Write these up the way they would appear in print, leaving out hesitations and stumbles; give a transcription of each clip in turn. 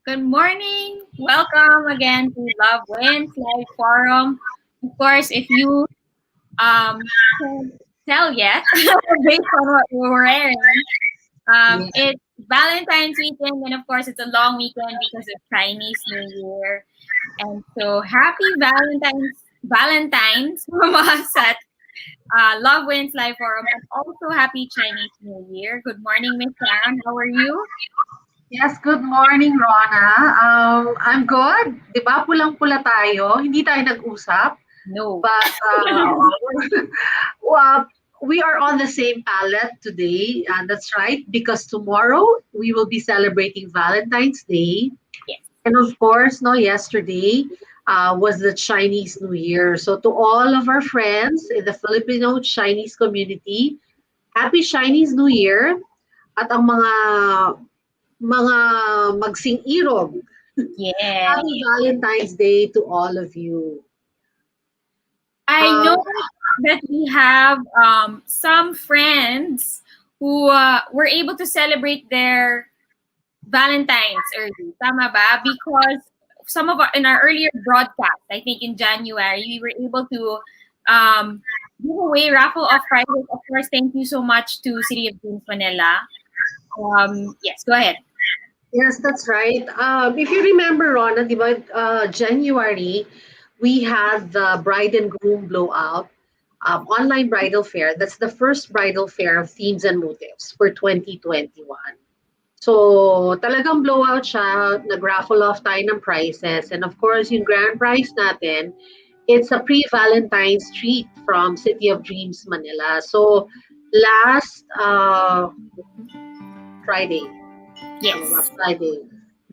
Good morning. Welcome again to Love Wins Live Forum. Of course, if you can't tell yet, based on what we're wearing, Yeah. it's Valentine's weekend, and of course, it's a long weekend because of Chinese New Year. And so, happy Valentine's from us at Love Wins Live Forum, and also happy Chinese New Year. Good morning, Miss Sam. How are you? Yes, good morning, Rona. I'm good. Di ba, pulang-pula tayo. Hindi tayo nag-usap. No. But well, we are on the same palette today. That's right, because tomorrow we will be celebrating Valentine's Day. Yes. And of course, no, yesterday was the Chinese New Year. So to all of our friends in the Filipino Chinese community, Happy Chinese New Year. At ang mga magsing-irog. Yes. Happy Valentine's Day to all of you. I Um, know that we have some friends who were able to celebrate their Valentine's early. Tama ba? Because some of in our earlier broadcast, I think in January, we were able to give away raffle off prizes. Of course, thank you so much to City of Dreams Manila. Yes, go ahead. yes, that's right. If you remember, Rona, di ba, January, we had the bride and groom blowout online bridal fair. That's the first bridal fair of themes and motifs for 2021. So, talagang blowout siya. Nag-raffle off tayo ng prizes. And of course, yung grand prize natin, it's a pre-Valentine's treat from City of Dreams, Manila. So, last Friday, last Yes. Friday,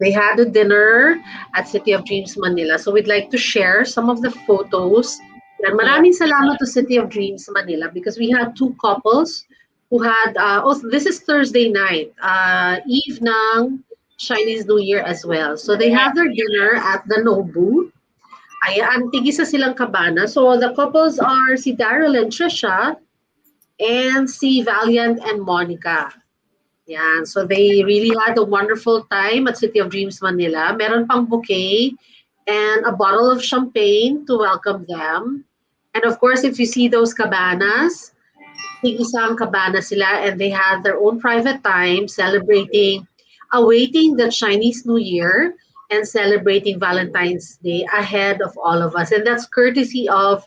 they had a dinner at City of Dreams, Manila. So, we'd like to share some of the photos. And Yes. maraming salamat to City of Dreams, Manila, because we had two couples who had, this is Thursday night, eve ng Chinese New Year as well. So, they had their dinner at the Nobu. Ayan, tig-isa silang kabana. So, the couples are si Daryl and Trisha and si Valiant and Monica. Yan. So, they really had a wonderful time at City of Dreams, Manila. Meron pang bouquet and a bottle of champagne to welcome them. And of course, if you see those cabanas, tig-isang cabana sila and they had their own private time celebrating, awaiting the Chinese New Year and celebrating Valentine's Day ahead of all of us. And that's courtesy of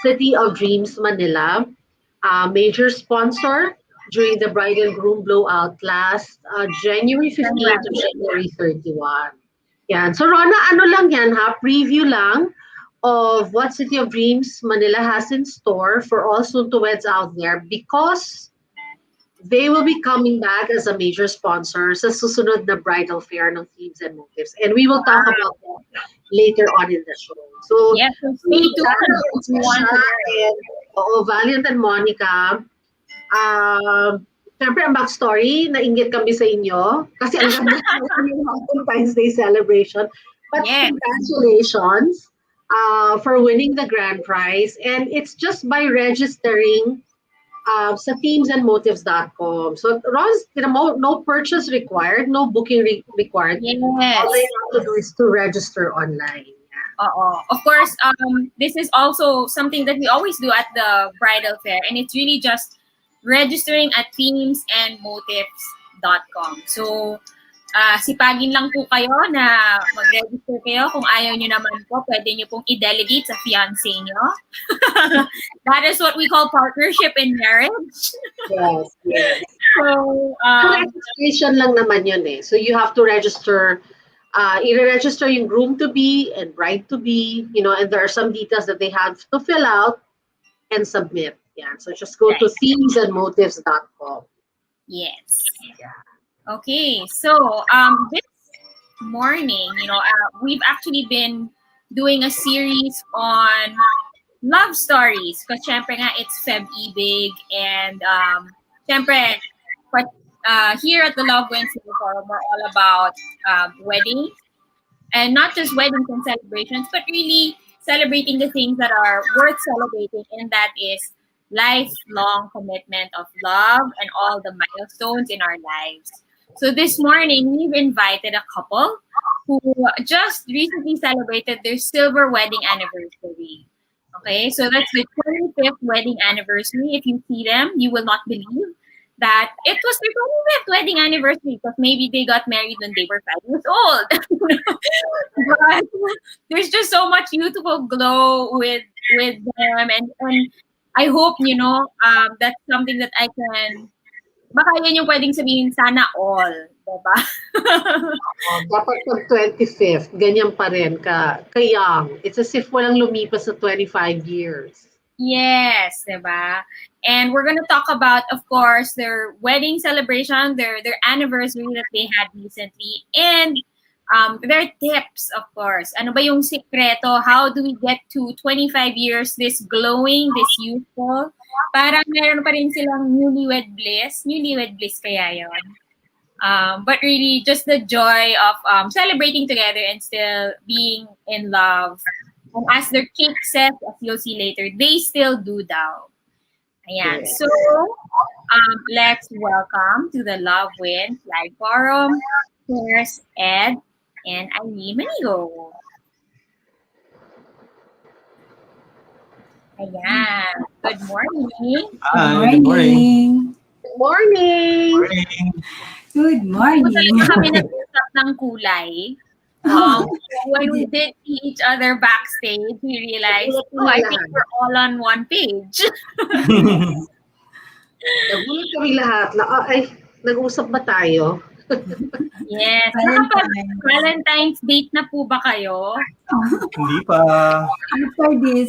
City of Dreams Manila, a major sponsor during the bride and groom blowout last January 15 to January 31. Yan. So Rona, ano lang yan ha? Preview lang of what City of Dreams Manila has in store for all soon-to-weds out there because they will be coming back as a major sponsor sa susunod na bridal fair ng themes and motifs. And we will talk about that later on in the show. So, Yes, so stay tuned if you want to and Valiant and Monica, syempre ang backstory, nainggit kami sa inyo kasi ang ganda ng Valentine's Day celebration. But Yes. congratulations for winning the grand prize. And it's just by registering sa themesandmotives.com. So, Roz, no purchase required, no booking required. Yes. All they have to do is to register online. Of course, this is also something that we always do at the bridal fair, and it's really just registering at themesandmotives.com. So, sipagin lang po kayo na mag-register kayo. Kung ayaw nyo naman po, pwede nyo pong i-delegate sa fiancé nyo. That is what we call partnership in marriage. Yes, yes. So, Registration lang naman yun eh. So you have to register, i-register yung groom-to-be and bride-to-be, and there are some details that they have to fill out and submit. Yeah. So just go to themesandmotives.com. yes. Yeah. Okay, so this morning, we've actually been doing a series on love stories because syempre nga it's Feb Ibig and syempre but here at the Love Wednesday Forum we're all about weddings and not just weddings and celebrations but really celebrating the things that are worth celebrating and that is lifelong commitment of love and all the milestones in our lives. So this morning, we've invited a couple who just recently celebrated their silver wedding anniversary. Okay, so that's the 25th wedding anniversary. If you see them, you will not believe that it was their 25th wedding anniversary because maybe they got married when they were 5 years old. But there's just so much youthful glow with them, and I hope that's something that I can. Baka yun yung pwedeng sabihin, sana all, diba? Dapat pag 25th, ganyan pa rin ka-young. It's as if walang lumipas na 25 years. Yes, diba? And we're gonna talk about, of course, their wedding celebration, their anniversary that they had recently, and their tips, of course. Ano ba yung sikreto? How do we get to 25 years, this glowing, this youthful? Parang meron pa rin silang newlywed bliss. Newlywed bliss kaya yun. But really, just the joy of celebrating together and still being in love. And as their cake says, as you'll see later, they still do daw. Ayan. Yes. So, let's welcome to the Love Win Flag Forum. Here's Ed and Irene Manigo. Ayan. Good morning. Hi, good morning. Good morning! Morning. Good So, morning. talaga kami nag-usap ng kulay. When we did see each other backstage, we realized, I think we're all on one page. Nagulat kami lahat na, nag-usap ba tayo? Yes. Valentine's date na po ba kayo? Hindi pa. After this,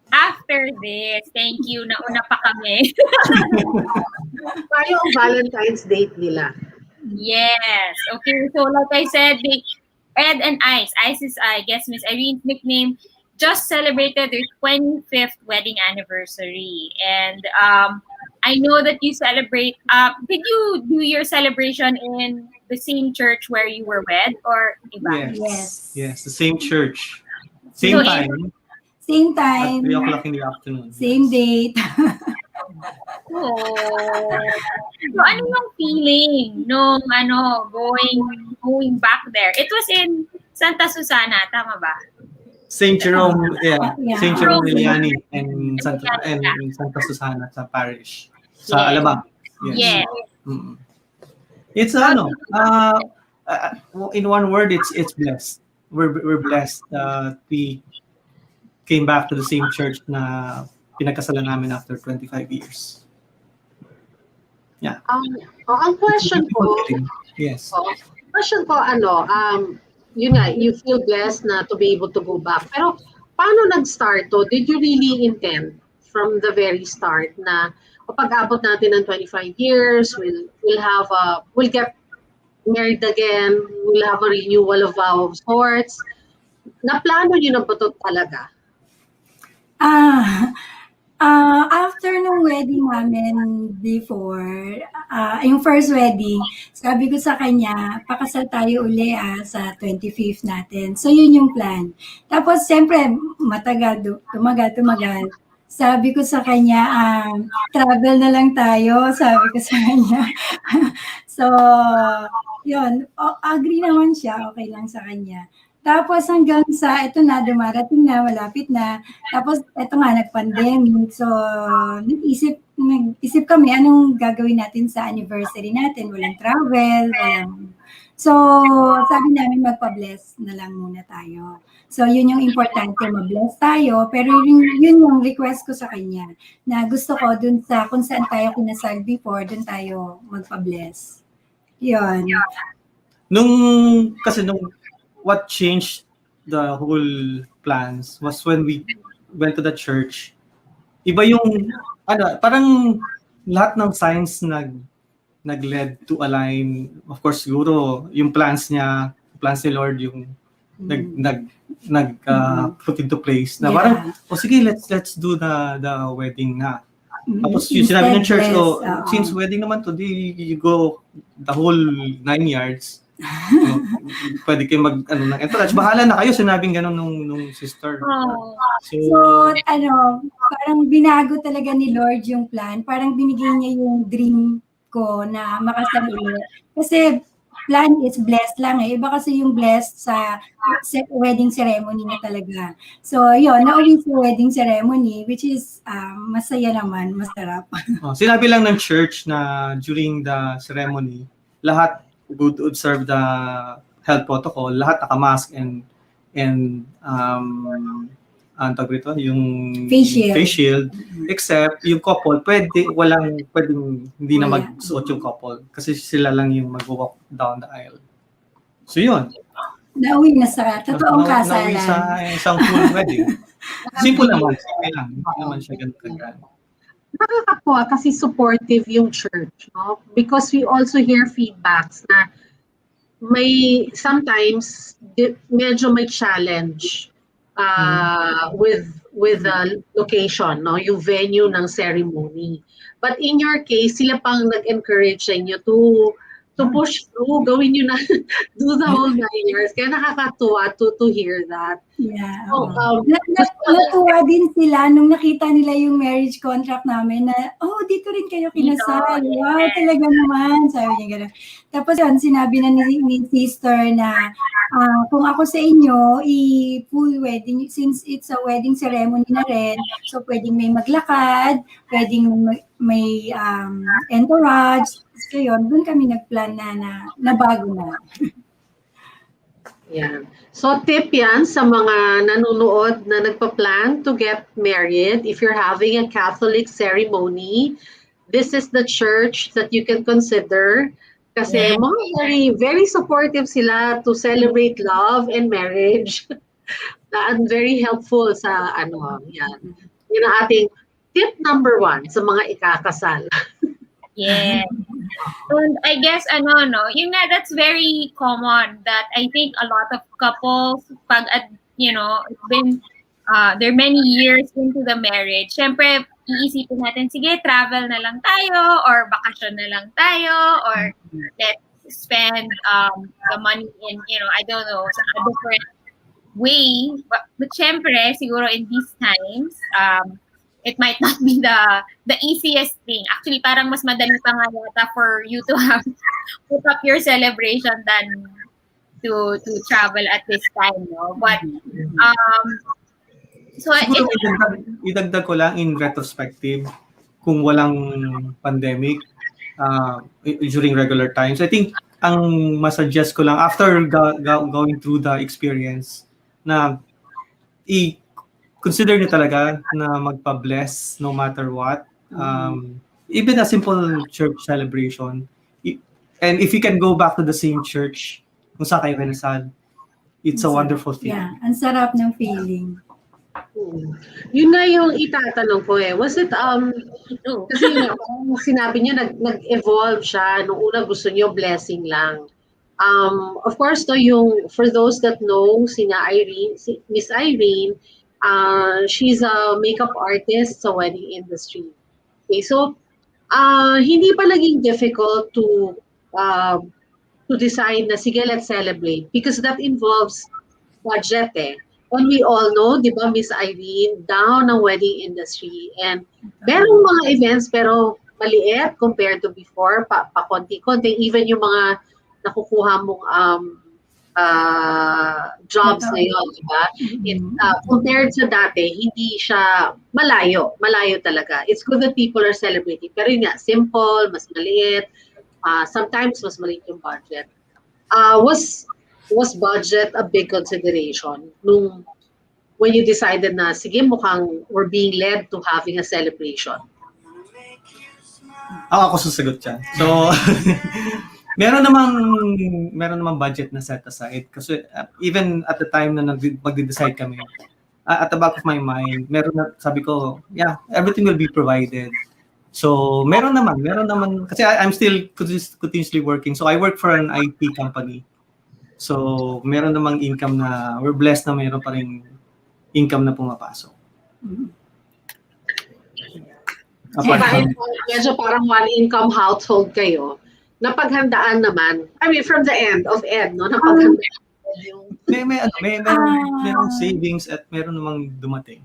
After this, thank you. Nauna pa kami. Tayo ang Valentine's date nila. Yes. Okay. So like I said, Ed and Ice is, I guess, Miss Irene's nickname, just celebrated their 25th wedding anniversary. And I know that you celebrate. Did you do your celebration in the same church where you were wed, or iba? yes. Yes, the same church. Same So, time. Same At time, 3 o'clock in the afternoon. same date. Oh. So ano yung feeling nung going back there? It was in Santa Susana, tama ba? St. Jerome, Yeah. St. Jerome Jerome. Liliani and Santa Susana sa parish. Sa Yes. Alabang. Yes. Mm. It's in one word, it's blessed. We're blessed that we came back to the same church na pinagkasalan namin after 25 years. Yeah. Ang question ko, Yes. question ko, yun nga, you feel blessed na to be able to go back. Pero paano nag-start to? Did you really intend from the very start na kapag abot natin ng 25 years, we'll get married again, we'll have a renewal of vow of sorts? Naplano nyo na ba ito talaga? After nung wedding namin before, yung first wedding, sabi ko sa kanya, pakasal tayo uli sa 25th natin. So, yun yung plan. Tapos, siyempre, tumagal. Sabi ko sa kanya, travel na lang tayo, sabi ko sa kanya. So, yun, agree naman siya, okay lang sa kanya. Tapos hanggang sa ito na, dumarating na, malapit na. Tapos ito nga, nag-pandemic. So, nag-isip kami anong gagawin natin sa anniversary natin. Walang travel, walang... So, sabi namin magpa-bless na lang muna tayo. So, yun yung importante, ma-bless tayo. Pero yun yung request ko sa kanya, na gusto ko dun sa kung saan tayo kinasal before, dun tayo magpa-bless. Yun. What changed the whole plans was when we went to the church. Iba yung parang lahat ng signs nag-led to align. Of course, siguro yung plans ni Lord yung put into place na parang sige, let's do the wedding na. Tapos yung sinabi ng church, since wedding naman today, you go the whole 9 yards. Pwede kayo ng entourage. Bahala na kayo, sinabing gano'n nung sister. So, parang binago talaga ni Lord yung plan. Parang binigay niya yung dream ko na makasal ulit. Kasi plan is blessed lang eh. Iba kasi yung blessed sa wedding ceremony na talaga. So, yun, nauwi sa wedding ceremony, which is masaya naman, masarap. Sinabi lang ng church na during the ceremony, lahat would observe the health protocol, lahat naka-mask and ang tawag ito, yung face shield, except yung couple, pwedeng hindi na magsuot yung couple kasi sila lang yung mag-walk down the aisle. So yun. Nauwi na sa totoong kasalan. Nauwi sa isang full wedding. Simple lang. Hindi naman siya ganun kagano. Nakakatuwa kasi supportive yung church, no? Because we also hear feedbacks na may sometimes medyo may challenge with the location, no, yung venue ng ceremony. But in your case, sila pang nag-encourage sa inyo to push through, gawin nyo na, do the whole 9 years. Kaya nakakatuwa to hear that. Yeah. So, natuwa din sila nung nakita nila yung marriage contract namin na, dito rin kayo kinasal. Wow, talaga naman. Sabi niya gano'n. Tapos yun, sinabi na ni sister na kung ako sa inyo, full wedding, since it's a wedding ceremony na rin, so pwedeng may maglakad, pwedeng may entourage. Kaya yun, doon kami nagplan na bago na. Yeah. So tip yan sa mga nanonood na nagpa-plan to get married. If you're having a Catholic ceremony, this is the church that you can consider. Kasi mga very, very supportive sila to celebrate love and marriage. And very helpful sa yan. Yun ang ating tip number 1 sa mga ikakasal. Yeah. And I guess, yun nga, that's very common that I think a lot of couples, it's been, they're many years into the marriage. Siyempre, iisipin natin, sige, travel na lang tayo, or bakasyon na lang tayo, or let's spend the money in, I don't know, a different way. But siyempre, siguro in these times, it might not be the easiest thing. Actually, parang mas madali pa nga yata for you to have put up your celebration than to travel at this time, no? But so idagdag ko lang in retrospective, kung walang pandemic during regular times, I think ang masuggest ko lang after going through the experience na consider niyo talaga na magpa-bless no matter what. Even a simple church celebration. And if you can go back to the same church kung saan kayo kinasal, it's a wonderful feeling. Yeah, ang sarap ng feeling. Yun nga yung itatanong ko Was it, kasi sinabi niyo nag-evolve siya. Nung una gusto niyo blessing lang. Of course, for those that know, Miss Irene, she's a makeup artist sa wedding industry. Okay, so hindi pa naging difficult to decide na sige, let's celebrate because that involves budget And we all know, di ba, Miss Irene, down ang wedding industry. And merong mga events pero maliit compared to before, pa-konti-konti. Even yung mga nakukuha mong jobs ngayon, di ba? Compared sa dati, hindi siya malayo talaga. It's good that people are celebrating. Pero yun nga, simple, mas maliit, sometimes mas maliit yung budget. Was budget a big consideration when you decided na, sige, mukhang we're being led to having a celebration? Ako susagot yan. So, meron namang budget na set aside kasi even at the time na magde-decide kami, at the back of my mind, sabi ko, yeah, everything will be provided. So, meron naman kasi I'm still continuously working. So, I work for an IT company. So, meron namang income na, we're blessed na meron pa rin income na pumapasok. Medyo parang one-income household kayo. Napaghandaan naman, I mean, from the end of Ed, no? Napaghandaan yung... Merong savings at meron namang dumating.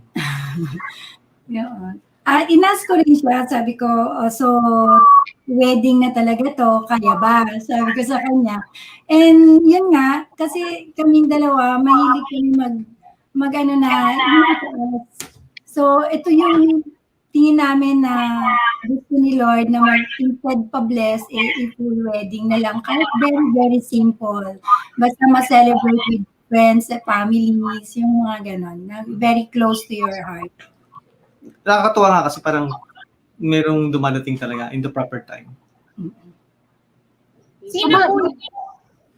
Inas ko rin siya, sabi ko, so wedding na talaga to, kaya ba? Sabi ko sa kanya. And yun nga, kasi kaming dalawa, mahilig kami mag ano na, yung sa us. So, ito yung tingin namin na gusto ni Lord na instead pa-bless, full wedding na lang. Kahit very, very simple. Basta ma-celebrate with friends, families, yung mga ganon, na very close to your heart. Nakakatuwa nga kasi parang merong dumadating talaga in the proper time. Sino po?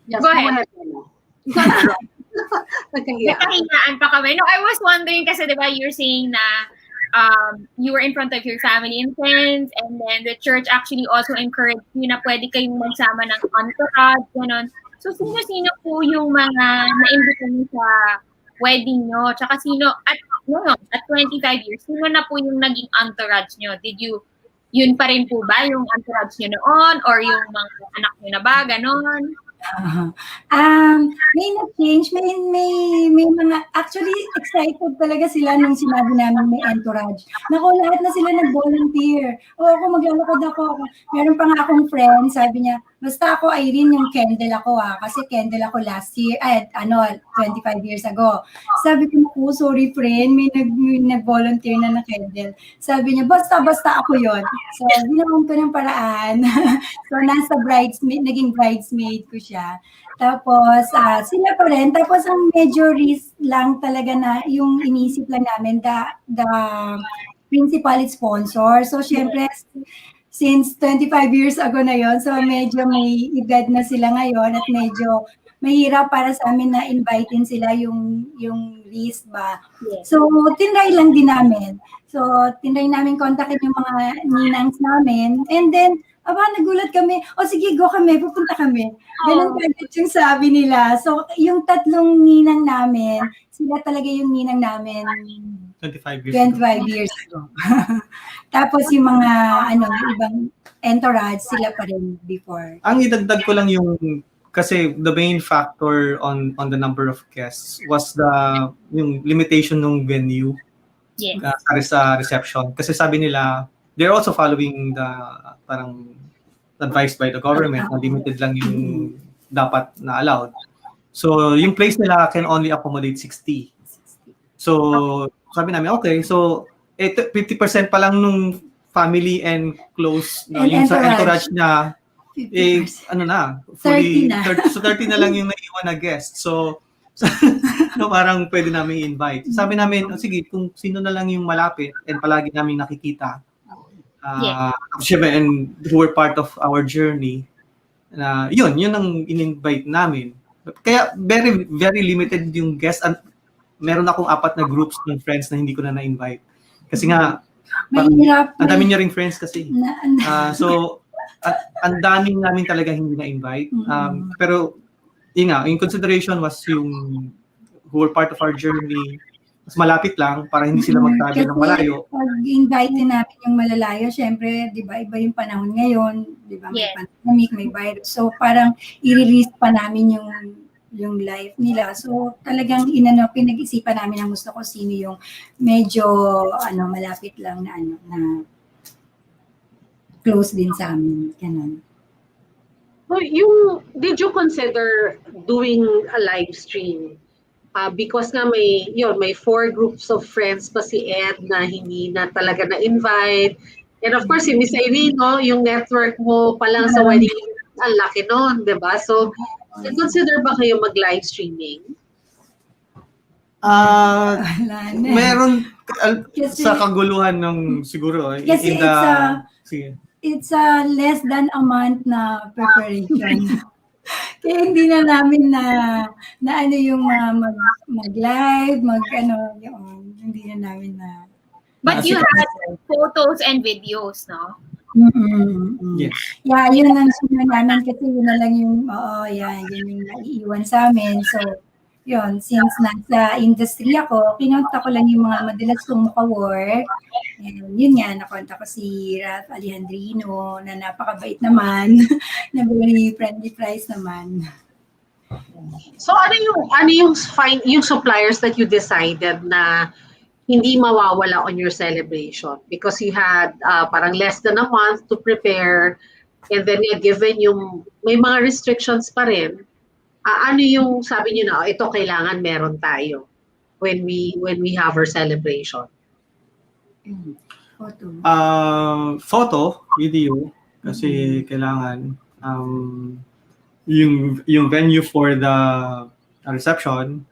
Yes, Go ahead. Nagkahiya. pa kami. No, I was wondering kasi diba you're saying na you were in front of your family and friends, and then the church actually also encouraged you na pwede kayong magsama ng entourage, gano'n. So, sino-sino po yung mga na-invite niyo sa wedding nyo? Tsaka at 25 years, sino na po yung naging entourage nyo? Yun pa rin po ba yung entourage nyo noon? Or yung mga anak nyo na ba? Ganon? May na-change, may mga, actually, excited talaga sila nung sinabi namin may entourage. Naku, lahat na sila nag-volunteer. O ako, maglalakad ako. Meron pa nga akong friend, sabi niya, basta ako, Irene, yung candle ako kasi candle ako last year, 25 years ago. Sabi ko, naku, sorry friend, may nag-volunteer na candle. Sabi niya, basta ako yon. So, ginawan ko ng paraan. So, naging bridesmaid ko siya. Tapos, sila pa rin. Tapos, ang major risk lang talaga na yung inisip lang namin, the principal sponsor. So, syempre, since 25 years ago na yon, so medyo may edad na sila ngayon at medyo mahirap para sa amin na invitein sila yung list ba. So, tinry lang din namin. So, tinry namin kontakin yung mga ninangs namin. And then, nagulat kami. Sige, go kami, pupunta kami. Ganun kagad yung sabi nila. So, yung tatlong ninang namin, sila talaga yung ninang namin 25 years ago. Tapos yung mga ibang entourage, sila pa rin before. Ang idagdag ko lang kasi the main factor on the number of guests was yung limitation ng venue. Yes. Sa reception. Kasi sabi nila, they're also following the parang advised by the government na limited lang yung dapat na allowed. So, yung place nila can only accommodate 60. So, sabi namin, okay, so 50% pa lang nung family and close, yung sa entourage niya, fully 30 so 30 na lang yung naiwan na guest. So parang pwede namin invite. Sabi namin, sige, kung sino na lang yung malapit and palagi namin nakikita, and who were part of our journey, yun ang in-invite namin. Kaya very, very limited yung guest. Meron akong 4 na groups ng friends na hindi ko na na-invite. Kasi nga, ang dami niya ring friends kasi. So, ang daming namin talaga hindi na-invite. Pero, yung consideration was yung who were part of our journey, mas malapit lang para hindi sila magtabi ng malayo. Pag-invite din natin yung malalayo, syempre, di ba, iba yung panahon ngayon, di ba, may pandemic, may virus. So, parang i-release pa namin yung life nila. So, talagang pinag-isipan namin ang gusto ko sino yung medyo, malapit lang na close din sa amin. Ganun. Did you consider doing a live stream? Because nga may 4 groups of friends pa si Ed na hindi na talaga na-invite. And of course, si Miss Irene, yung network mo pa lang sa wedding, ang laki nun, di ba? So, consider ba kayo mag-live streaming? Meron sa kaguluhan ng siguro. Kasi it's less than a month na preparation. Kaya hindi na namin na yung mag-live, hindi na namin na. But you had photos and videos, no? Yes. Yeah, yun ang sunod namin kasi yun na lang yung, yun yung naiiwan sa amin. So, yun, since nasa industry ako, kinonta ko lang yung mga madalas kong maka-work. And yun nga, nakonta ko si Ralph Alejandrino na napakabait naman, na very friendly price naman. So ano yung suppliers that you decided na hindi mawawala on your celebration because you had parang less than a month to prepare And then given yung may mga restrictions pa rin, ano yung sabi niyo na ito kailangan meron tayo when we have our celebration? Photo. Photo, video, kasi kailangan yung venue for the reception,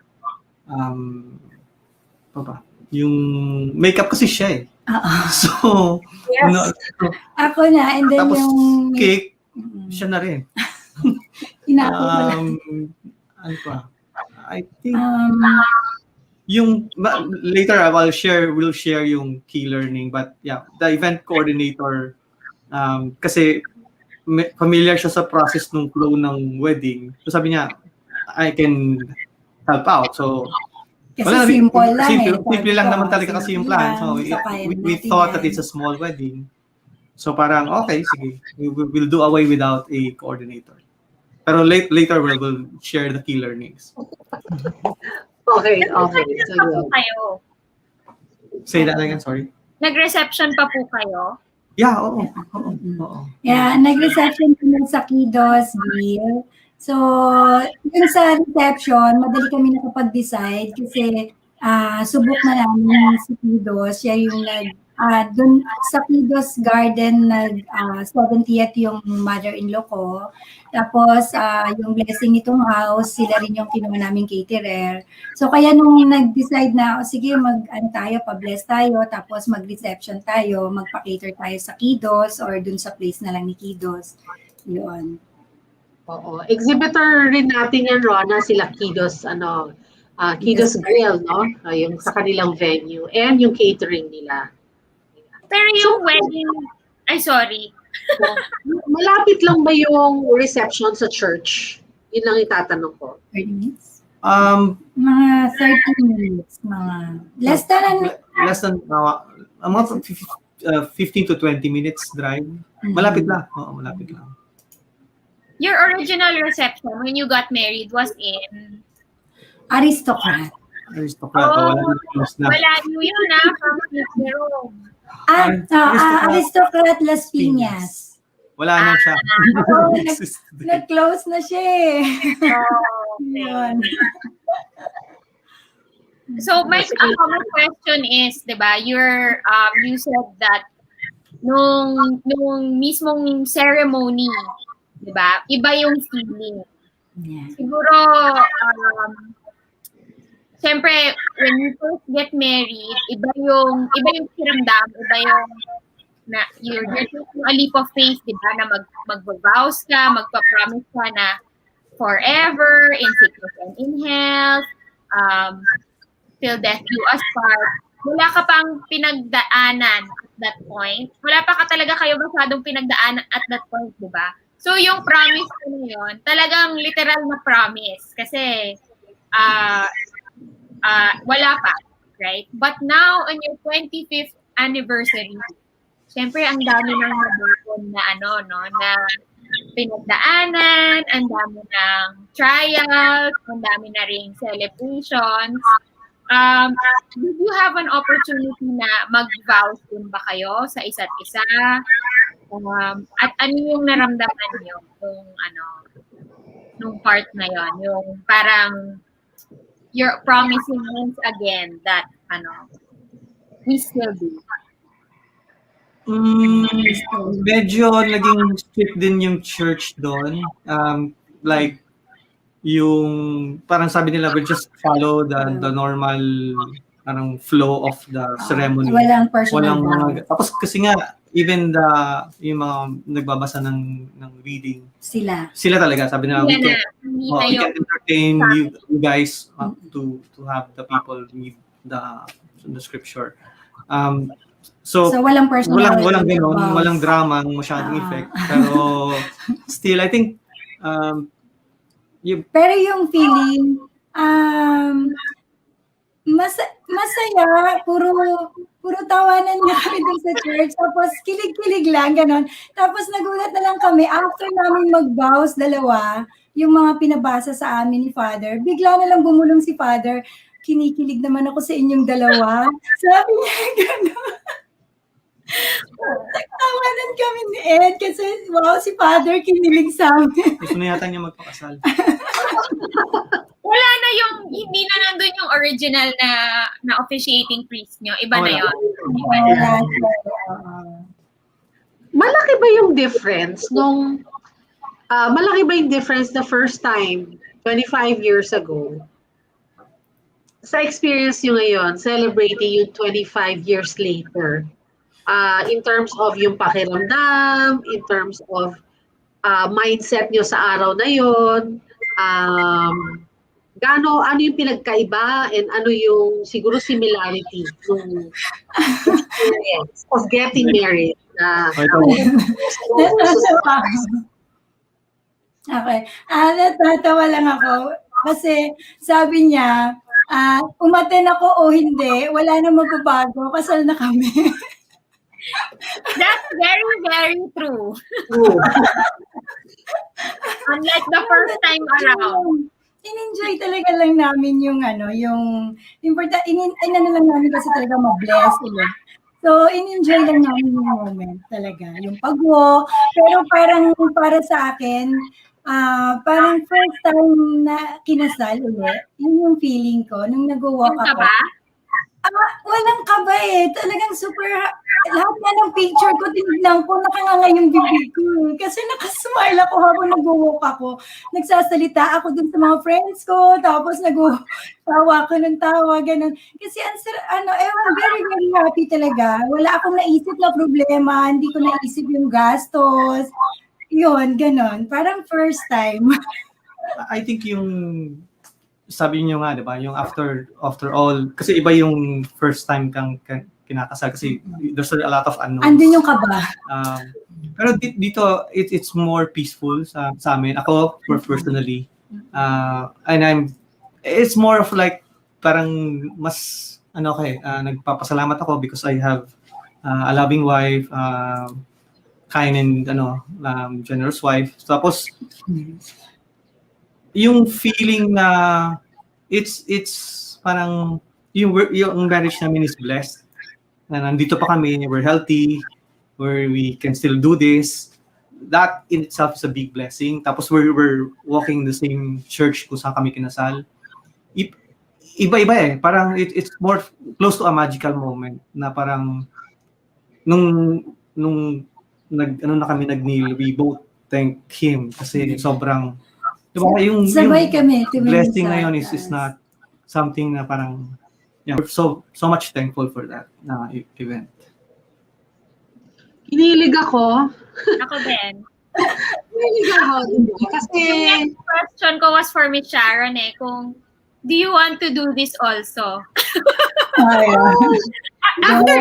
yung makeup kasi siya eh. So, Yes. Ako na, and then tapos yung cake, siya na rin. inako ko lang. Ano pa? I think yung later we'll share yung key learning, but yeah, the event coordinator kasi familiar siya sa process ng flow ng wedding. So sabi niya, I can help out. So Kasi simple lang simple lang naman talaga kasi yung plan. So we thought that it's a small wedding. So parang okay, sige. We'll do away without a coordinator. Pero later we'll share the key learnings. Okay. Nag-reception pa po kayo? Say that again, sorry. Nag-reception pa po kayo? Yeah, oo. Yeah, nag-reception kami sa Kidos Grill. So, yun sa reception, madali kami nakapag-decide kasi subok na namin si Kidos. Siya yung dun sa Kidos Garden, 70th yung mother-in-law ko. Tapos, yung blessing nitong house, sila rin yung kinuha naming caterer. So, kaya nung nag-decide na, sige, pa-bless tayo, tapos mag-reception tayo, magpa-cater tayo sa Kidos or dun sa place na lang ni Kidos. Yun. Oo. Exhibitor rin natin yan, Rona, sila Kidos, Kidos Grill, no? Yung sa kanilang venue and yung catering nila. Pero yung wedding, sorry. Malapit lang ba yung reception sa church? Yun lang itatanong ko. 30 minutes? Mga 30 minutes. Less than mga 15 to 20 minutes drive. Malapit lang. Oo, malapit lang. Your original reception when you got married was in? Aristocrat. Wala yun from Rome. Aristocrat Las Piñas. Wala na siya. Nag-close na siya eh. Yun. So my question is, 'di ba? You said that nung mismong ceremony, 'di ba? Iba yung feeling. Yeah. Siguro siyempre when you first get married, iba yung kiramdam, iba yung na you're taking a leap of faith, 'di ba? Na mag-vows ka, magpa-promise ka na forever in sickness and in health, till death do us part. Wala ka pang pinagdaanan at that point. Wala pa ka talaga kayo masyadong pinagdaanan at that point, di ba? So, yung promise ko na yun, talagang literal na promise. Kasi, wala pa, right? But now, on your 25th anniversary, syempre, ang dami ng nabakon na na pinagdaanan, ang dami ng trials, ang dami na ring celebrations. Did you have an opportunity na mag-vows din ba kayo sa isa't isa? At ano yung naramdaman niyo nung part na yon, yung parang you're promising once again that we still do? Medyo naging strict din yung church doon. Like yung parang sabi nila, we'll just follow the normal parang flow of the ceremony. Walang personal tapos kasi nga even yung mga nagbabasa ng reading, sila talaga sabi nila, we can entertain you guys to have the people read the scripture. So walang personal, walang ganun, walang drama, masyadong effect. Pero still, I think pero yung feeling, masaya, puro tawanan nga kami dun sa church, tapos kilig-kilig lang, ganon. Tapos nagulat na lang kami, after namin mag-vows, dalawa, yung mga pinabasa sa amin ni Father, bigla na lang bumulong si Father, kinikilig naman ako sa inyong dalawa. Sabi niya, ganon. Tawanan kami ni Ed kasi wow, si Father kinilig sa amin. Gusto na yata niya magpakasal. Wala na yung, hindi na nandun yung original na officiating priest nyo. Iba na Wala. yun. Wala. Malaki ba yung difference nung malaki ba yung difference the first time 25 years ago sa experience nyo ngayon celebrating yung 25 years later in terms of yung pakiramdam, in terms of mindset nyo sa araw na yon, ano yung pinagkaiba and ano yung siguro similarity ng experience of getting married Okay. Natatawa lang ako kasi sabi niya, umaten ako o hindi, wala na magbabago, kasal na kami. That's very, very true. Unlike the first time around. In-enjoy talaga lang namin yung important, inano lang namin kasi talaga ma-bless ulit. So, in-enjoy lang namin yung moment talaga, yung pag-walk. Pero parang para sa akin, parang first time na kinasal ulit, yun yung feeling ko nung nag-walk Yung ako. kaba? Walang kaba eh. Talagang super, lahat na ng picture ko, tinignan ko, nakanganga yung bibig ko. Kasi nakasmile ako habang nag-walk ako. Nagsasalita ako dun sa mga friends ko, tapos tawa ko ng tawa, ganun. Kasi very, very happy talaga. Wala akong naisip na problema, hindi ko naisip yung gastos. Yun, ganun. Parang first time. I think yung sabi niyo nga, 'di ba? Yung after all, kasi iba yung first time kang kinakasal kasi there's a lot of unknowns. Andun yung kaba. Pero dito it's more peaceful sa amin. Ako personally, and it's more of like parang mas nagpapasalamat ako because I have a loving wife, kind and generous wife. Tapos yung feeling na it's parang yung marriage namin is blessed. Na nandito pa kami, we're healthy, we can still do this. That in itself is a big blessing. Tapos we're walking the same church kung saan kami kinasal. Iba-iba eh. Parang it's more close to a magical moment na parang nung na kami nag-kneel, we both thank Him kasi sobrang diba, yung kami, blessing na yun is not something na parang we're so much thankful for that event. Hinilig ako. Ako din. Hinilig ako. Kasi yung next question ko was for Miss Sharon kung do you want to do this also? After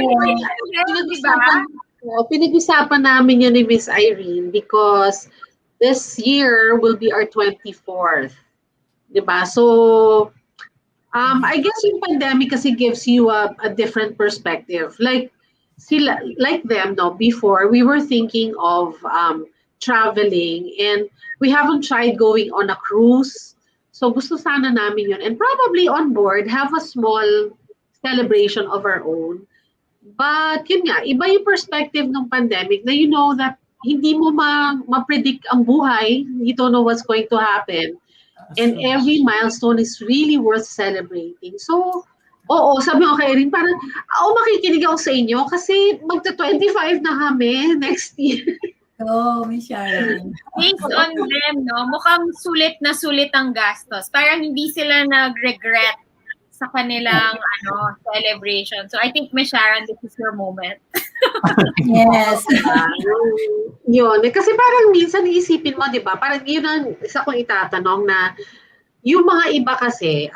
pinag-usapan namin yun ni Miss Irene because this year will be our 24th. Diba? So, I guess yung pandemic kasi gives you a different perspective. Like them, before we were thinking of traveling and we haven't tried going on a cruise. So gusto sana namin yun. And probably on board, have a small celebration of our own. But yun nga, iba yung perspective ng pandemic na you know that hindi mo ma-predict ang buhay. You don't know what's going to happen. And every milestone is really worth celebrating. So, sabi ko kay Erin, parang, makikinig ako sa inyo kasi magta-25 na kami next year. Miss Sharon. Based on them, mukhang sulit na sulit ang gastos. Parang hindi sila nag-regret sa kanilang celebration. So I think, Miss Sharon, this is your moment. Yes. Yun. Kasi parang minsan iisipin mo, di ba? Parang yun ang isa kong itatanong na yung mga iba kasi,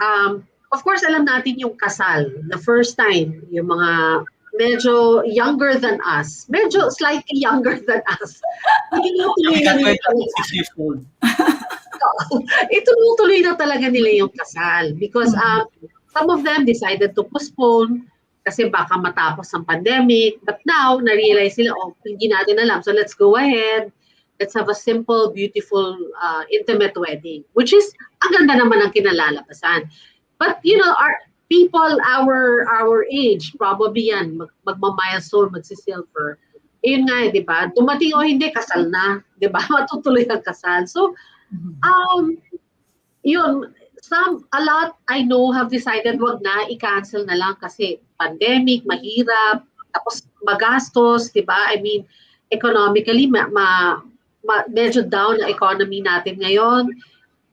of course, alam natin yung kasal. The first time, yung mga medyo younger than us. Medyo slightly younger than us. Kami ka 26 years old. Ituloy na talaga nila yung kasal. Because some of them decided to postpone kasi baka matapos ang pandemic. But now, na-realize nila, hindi natin alam. So let's go ahead. Let's have a simple, beautiful, intimate wedding. Which is, ang ganda naman ang kinalalabasan. But, our people, our age, probably yan, magma-milestone, magsi-silver. Yun nga, di ba? Dumating o hindi, kasal na. Di ba? Matutuloy ang kasal. So, um, yun, a lot I know have decided wag na, i-cancel na lang kasi pandemic, mahirap, tapos magastos, di ba? I mean, economically, medyo down ang economy natin ngayon.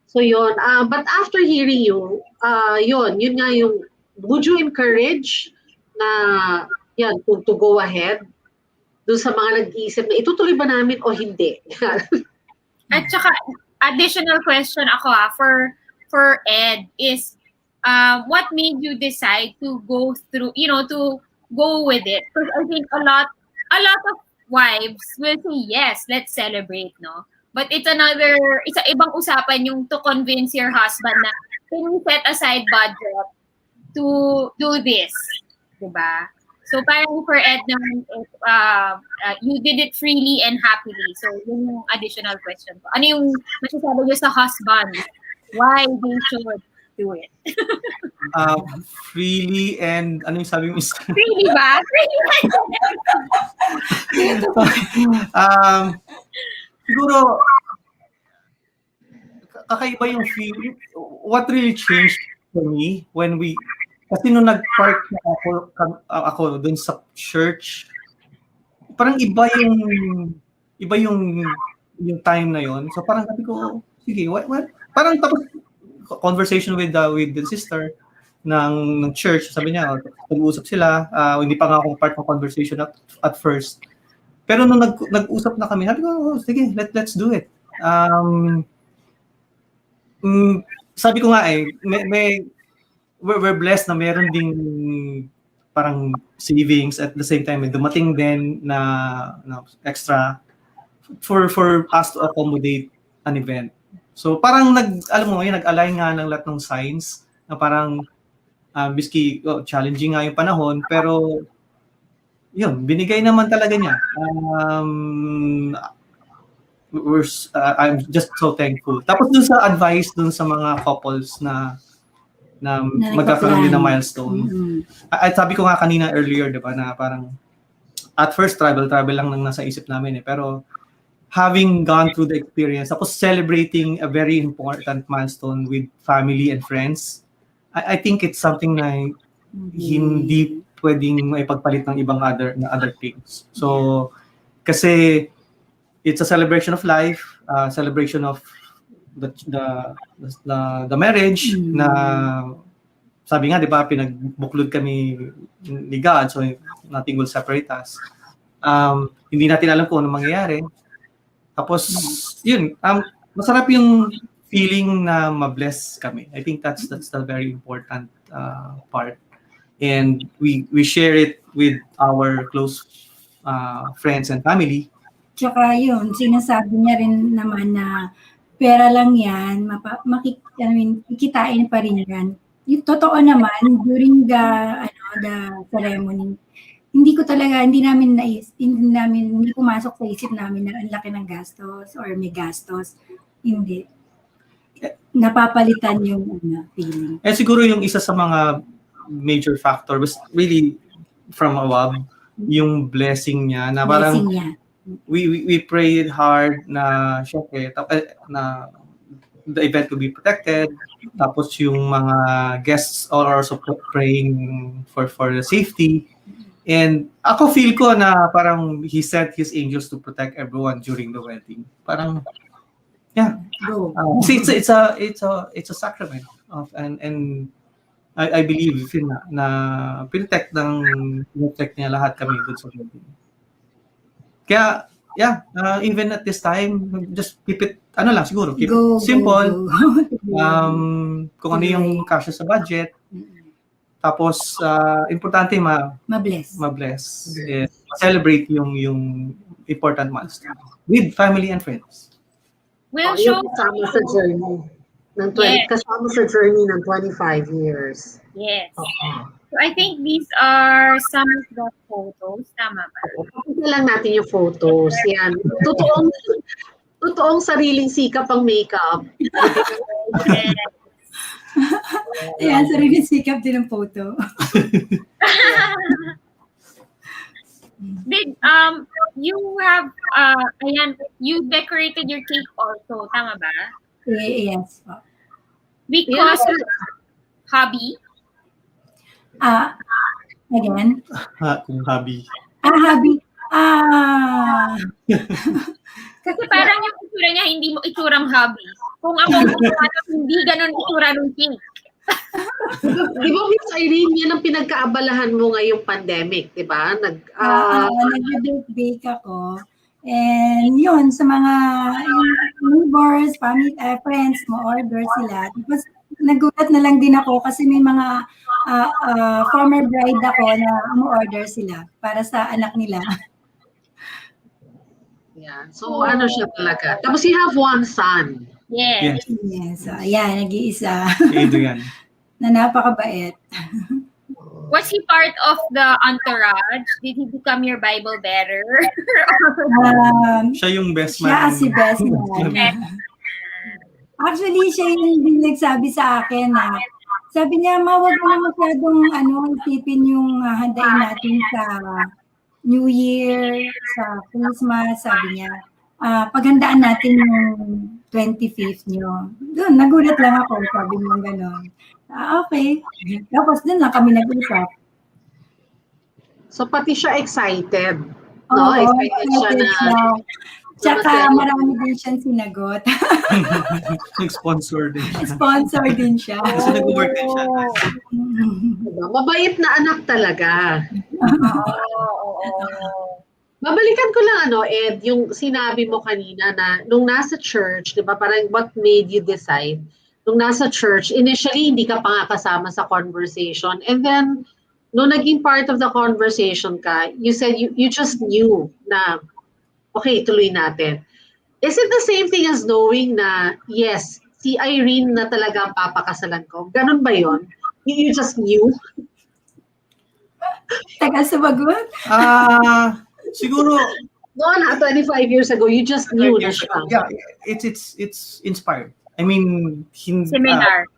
So yun, but after hearing you, yun nga yung, would you encourage na, yan, to go ahead doon sa mga nag-iisip na itutuloy ba namin o hindi? At saka, additional question ako for Ed is, what made you decide to go through, to go with it? Because I think a lot of wives will say, yes, let's celebrate, no? But it's ibang usapan yung to convince your husband na can we set aside budget to do this, diba? So parang for Ed naman, you did it freely and happily. So yun yung additional question ko. Ano yung masasabi niyo sa husband? Why they should do it? Freely and ano yung sabi mo? Freely ba? Siguro, kakaiba yung feeling. What really changed for me when kasi nung nag-park na ako dun sa church, parang iba yung time na yon. So parang sabi ko, sige, what? Parang tapos conversation with the sister ng church, sabi niya, nag-uusap sila, hindi pa nga ako part ng conversation at first. Pero nung nag-usap na kami, sabi ko, sige, let's do it. Sabi ko nga we're blessed na meron ding parang savings at the same time may dumating din na extra for us to accommodate an event. So parang nag-align nga ng lahat ng signs na parang miski challenging nga yung panahon, pero yun, binigay naman talaga niya. I'm just so thankful. Tapos dun sa advice dun sa mga couples na magkakaroon din ng milestone. At sabi ko nga kanina earlier, di ba, na parang at first travel lang nang nasa isip namin pero having gone through the experience, tapos celebrating a very important milestone with family and friends, I think it's something na hindi pwedeng maipagpalit ng ibang other things. So, kasi it's a celebration of life, celebration of the marriage na sabi nga, di ba, pinagbuklod kami ni God, so nothing will separate us. Hindi natin alam kung ano mangyayari. Tapos, yun, masarap yung feeling na ma-bless kami. I think that's the very important part. And we share it with our close friends and family. Tsaka yun, sinasabi niya rin naman na pera lang yan, kikitain pa rin yan. Yung totoo naman, during the ceremony, hindi pumasok sa isip namin na ang laki ng gastos or may gastos. Hindi. Napapalitan yung feeling. Siguro yung isa sa mga major factor was really from above, yung blessing niya na parang we prayed hard na syempre na the event will be protected, tapos yung mga guests are also praying for the safety. And ako feel ko na parang he sent his angels to protect everyone during the wedding. Parang it's a sacrament of and I believe na protect niya lahat kami doon sa wedding. Kaya even at this time, just keep it siguro keep it simple. Kung ano yung kasya sa budget. Tapos importante ma-bless. Celebrate yung important milestone with family and friends. We'll show kasama sa journey kasama sa journey ng 25 years. Yes. So I think these are some of the photos. Tama ba? Pakita lang natin yung photos. Yan. Totoong sariling sikap ang makeup. Yes. Ayan, sariling sikap din ang photo. Did you have, ayan, you decorated your cake also, tama ba? Yes po. Because of hobby? Again? Kung hobby. Hobby. Kasi parang yung itsura niya, hindi mo itsurang hobby. Kung ako hindi ganun itsura ng cake. Di ba, Miss Irene, yan ang pinagkaabalahan mo ngayong pandemic, di ba? Nag-bake ako. And yun, sa mga yung neighbors, family, friends mo, order sila. Tapos nagulat na lang din ako kasi may mga former bride ako na mo-order sila para sa anak nila. Yeah. So, ano siya talaga. Tapos you have one son. Yes. Yes. So, ayan, nag-iisa. Adrian. Na napakabait. Was he part of the entourage? Did he become your Bible bearer? Siya yung best man. Siya si best man. Actually, siya yung nagsabi sa akin na sabi niya, wag mo na masyadong isipin yung handain natin sa New Year, sa Christmas, sabi niya. Paghandaan natin yung 25th niyo. Doon, nagulat lang ako, sabi niya gano'n. Okay. Tapos doon lang kami nag-usap. So, pati siya excited. No? Oo, Excited siya na. Tsaka marami din siyang sinagot. Nag-sponsor din siya. Sponsor din siya. Kasi nag-work din siya. Diba? Mabait na anak talaga. Babalikan ko lang, Ed, yung sinabi mo kanina na nung nasa church, di ba, parang what made you decide? Nung nasa church, initially, hindi ka pa nga kasama sa conversation. And then, nung naging part of the conversation ka, you said you just knew na, okay, tuloy natin. Is it the same thing as knowing na, yes, si Irene na talaga ang papakasalan ko? Ganun ba yon? You just knew? Taga sumagot? Siguro, No, 25 years ago, you just knew na siya. Yeah, it's inspired. I mean, Similar.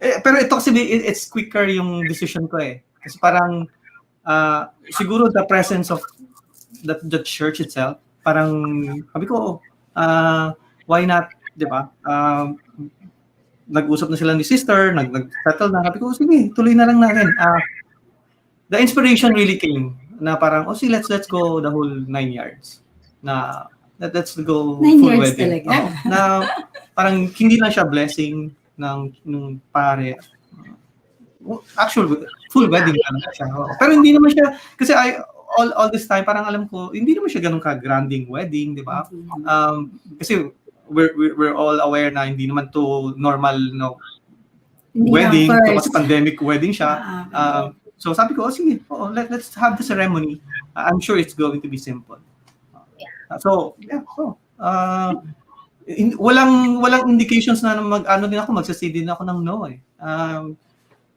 Pero ito kasi it's quicker yung decision ko eh. Kasi parang siguro the presence of the church itself, parang sabi ko, why not, 'di ba? Nag-usap na sila ni sister, nag-settle na. Sabi ko, sige, tuloy na lang natin. The inspiration really came na parang, sige, let's go the whole 9 yards. Na let's go 9 full yards wedding. talaga. Na parang hindi lang siya blessing nung pare. Actual full wedding talaga siya. Pero hindi naman siya kasi all this time parang alam ko hindi naman siya ganun ka-granding wedding, 'di ba? Kasi we're all aware na hindi naman to normal wedding, kasi pandemic wedding siya. So sabi ko, sige, let's have the ceremony. I'm sure it's going to be simple. Walang indications na din ako, magsasay din ako ng no eh.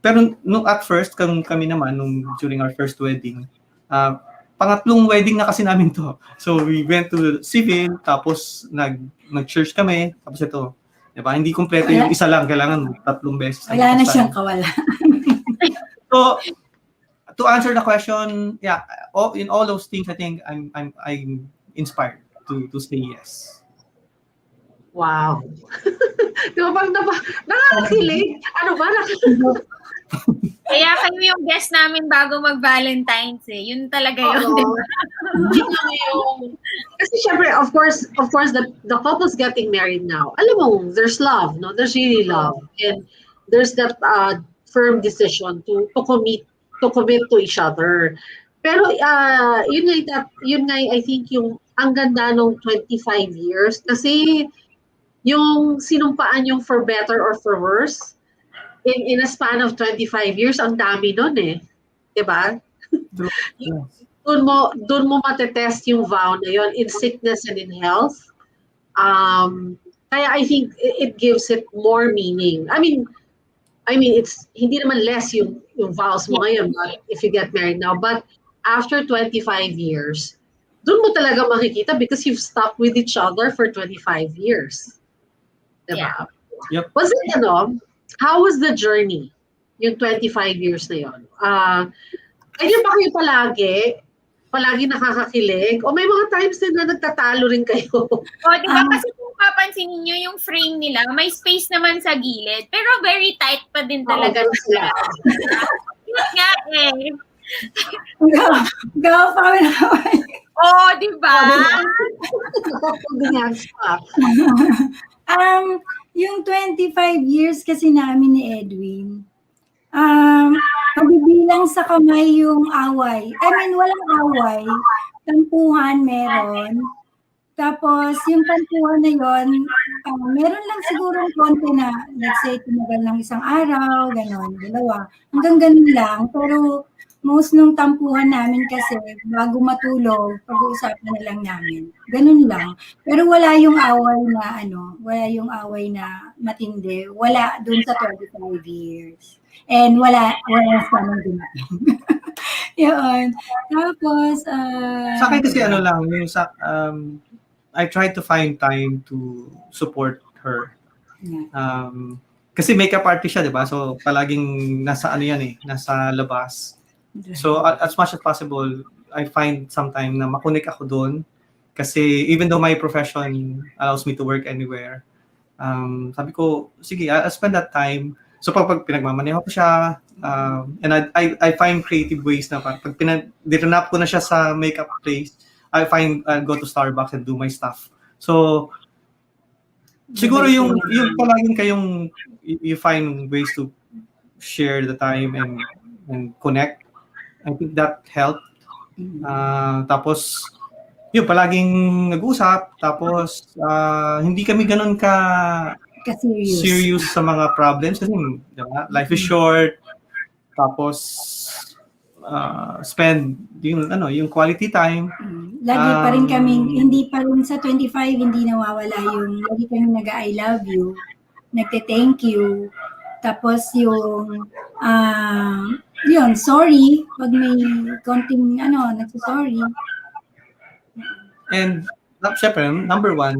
Pero at first, kami naman, during our first wedding, pangatlong wedding na kasi namin to. So we went to civil, tapos nag-church kami, tapos ito. Diba? Hindi kompleto yung isa lang, kailangan 3 beses. Wala na siyang kawala. So, to answer the question, yeah, in all those things, I think I'm inspired to say yes. Wow. Di ba bang nakakakilig? Ano ba? Kaya kayo yung guest namin bago mag-Valentine's eh. Yun talaga yun. Kasi syempre, of course, the couple's getting married now. Alam mo, there's love, no? There's really love. And there's that firm decision to commit to each other. Pero yun nga I think yung ang ganda nung 25 years kasi yung sinumpaan yung for better or for worse in a span of 25 years, ang dami nun eh. Diba? Doon mo matetest yung vow na yun in sickness and in health. Kaya I think it gives it more meaning. I mean, it's hindi naman less yung vows mo ngayon if you get married now. But after 25 years, doon mo talaga makikita because you've stuck with each other for 25 years. Diba? Yeah. Yep. Was it, how was the journey yung 25 years na yun? Ayun ba kayo palagi? palagi nakakakilig? O may mga times din na nagtatalo rin kayo? O, di ba? Kasi kung papansinin nyo yung frame nila, may space naman sa gilid. Pero very tight pa din Oo, talaga. ganun sila. Yun nga eh. Gawa pa kami naman. Oh, di ba? Yung 25 years kasi namin ni Edwin, mabibilang sa kamay yung away. I mean, walang away. Tampuhan meron. Tapos, yung tampuhan na yun, meron lang siguro konti na, let's say, tumagal lang isang araw, gano'n, dalawa. Hanggang ganun lang. Pero, most nung tampuhan namin kasi, bago matulog, pag-uusapan na lang namin. Ganun lang. Pero wala yung away na, wala yung away na matindi. Wala dun sa 25 years. And wala sa amin dumating. Yun. Tapos, Sa akin kasi ano lang, yung I try to find time to support her. yeah. Kasi makeup artist siya, di ba? So, palaging nasa ano yan eh, nasa labas. So, as much as possible, I find some time na makunik ako doon. Kasi even though my profession allows me to work anywhere, sabi ko, sige, I'll spend that time. So, pag pinagmamaneho ko siya, and I find creative ways na pag dinanap ko na siya sa makeup place, I'll go to Starbucks and do my stuff. So, siguro yung palaging kayong, you find ways to share the time and connect. I think that helped. Tapos, yun, palaging nag-usap. Tapos, hindi kami ganun serious sa mga problems. Kasi, diba? Life is short. Tapos, spend yung quality time. Lagi pa rin kaming, hindi pa rin sa 25, hindi nawawala yung, lagi kaming nag-I love you, nagte-thank you, tapos yung, yun, sorry, pag may konting, nagsasorry. And, syempre, number one,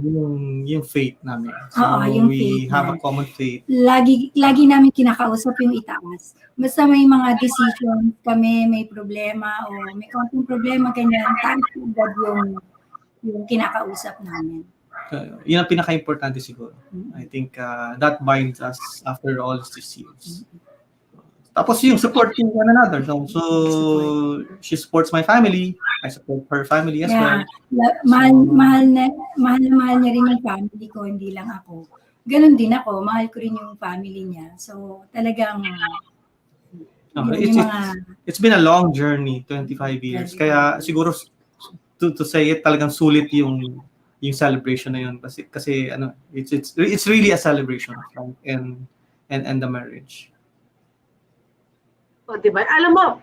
yung faith namin. So, yung we faith have a na. common faith. Lagi namin kinakausap yung itaas. Basta may mga decision kami, may problema, o may konting problema, ganyan, taas agad yung kinakausap namin. Yun ang pinaka-importante siguro. I think that binds us after all these years. Tapos yung supporting one another. So she supports my family. I support her family as well. Mahal na niya rin yung family ko, hindi lang ako. Ganon din ako, mahal ko rin yung family niya. So talagang it's been a long journey, 25 years. Kaya siguro to say it, talagang sulit yung celebration na yun kasi it's really a celebration of life and the marriage. O, diba? Alam mo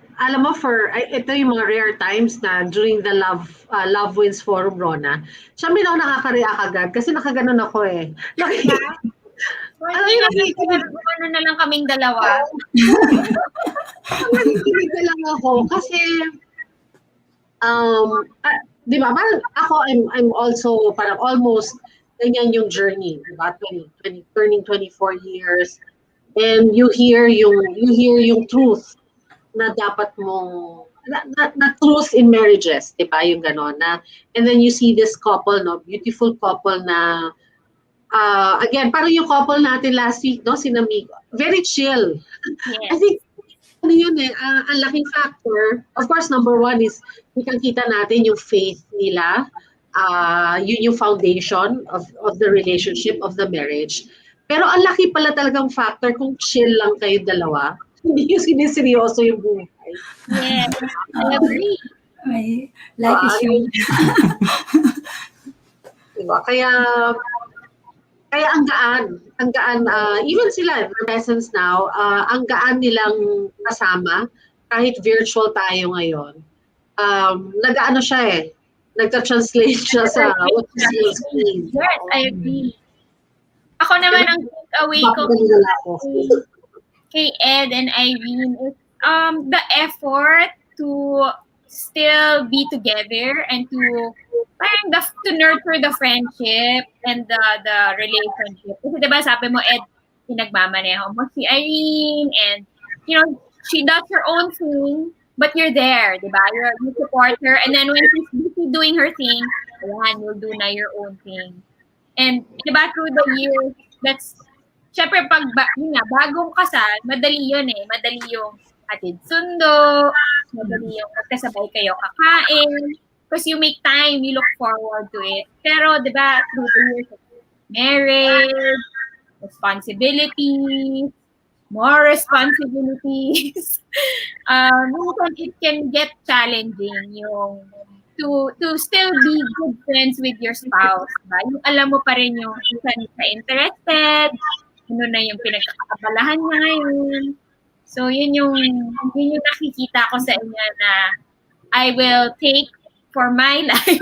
ito yung mga rare times na during the Love Wins Forum, Rona, siya may nakaka-react agad kasi nakaganon ako eh. Ano na lang kaming dalawa. Nakikinig na lang ako kasi di ba, parang ako, I'm also parang almost ganyan yung journey, di ba? Turning 24 years. And you hear yung truth na dapat mong na truth in marriages, di ba? Yung gano'n na, and then you see this couple, no, beautiful couple na again, parang yung couple natin last week, no, si Manigo, very chill. Yes. I think yun ang laking factor. Of course, number one is kita natin yung faith nila, yun yung foundation of the relationship, of the marriage. Pero ang laki pala talagang factor kung chill lang kayo dalawa. Hindi yung siniseryoso yung buhay. Yes, I agree. Life is short. Diba? Kaya ang gaan, even sila, their presence now, ang gaan nilang kasama, kahit virtual tayo ngayon, nag-ano siya eh, nagta-translate siya sa what you see on screen. Yes, I agree. Ako naman ang takeaway ko kay Ed and Irene is the effort to still be together and to nurture the friendship and the relationship. Kasi diba sabi mo, Ed, pinagmamaneho mo si Irene and, she does her own thing but you're there, di ba? You support her, and then when she's busy doing her thing, ayan, you'll do na your own thing. And di ba, through the years, syempre yun nga, bagong kasal, madali yun eh. Madali yung hatid sundo, madali yung magkasabay kayo kakain, because you make time, you look forward to it. Pero di ba, through the years of marriage, responsibilities, more responsibilities. Minsan it can get challenging yung to still be good friends with your spouse. Diba? Yung alam mo pa rin yung saan ka interested, ano na yung pinagkakaabalahan niya ngayon. So yun yung nakikita ko sa inyo na I will take for my life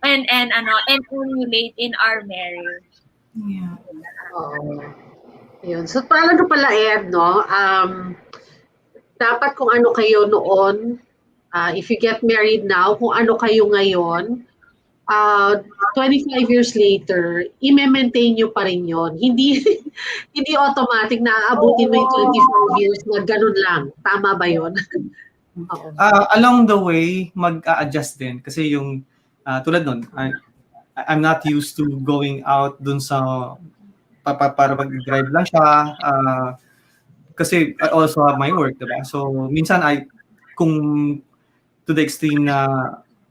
and emulate in our marriage. Yeah. Yun. So, paano pala, Ed, no? Dapat kung ano kayo noon, if you get married now, kung ano kayo ngayon, 25 years later, i-maintain nyo pa rin yun. Hindi, hindi automatic na aabutin mo yung 25 years na ganun lang. Tama ba yun? Along the way, mag-a-adjust din. Kasi yung, tulad nun, I'm not used to going out dun sa para mag-drive lang siya. Kasi I also have my work, diba? So, minsan kung to the extreme na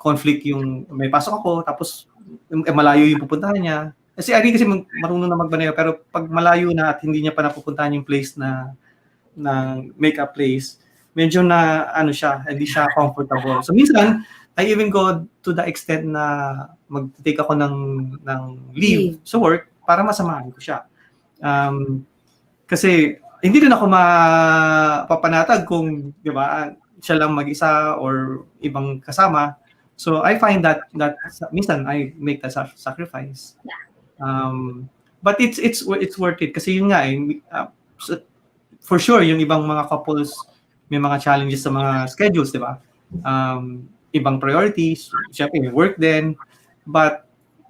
conflict yung may pasok ako, tapos malayo yung pupuntahan niya. Kasi Irene kasi marunong na magbaneo, pero pag malayo na at hindi niya pa napupuntahan yung place na make-up place, medyo na hindi siya comfortable. So minsan, I even go to the extent na mag-take ako ng leave sa work para masamahan ko siya. Kasi hindi rin ako mapapanatag kung, di ba, siya lang mag-isa or ibang kasama. So I find that minsan I make that sacrifice. But it's worth it kasi yun nga for sure yung ibang mga couples may mga challenges sa mga schedules, di ba? Ibang priorities, syempre work din. But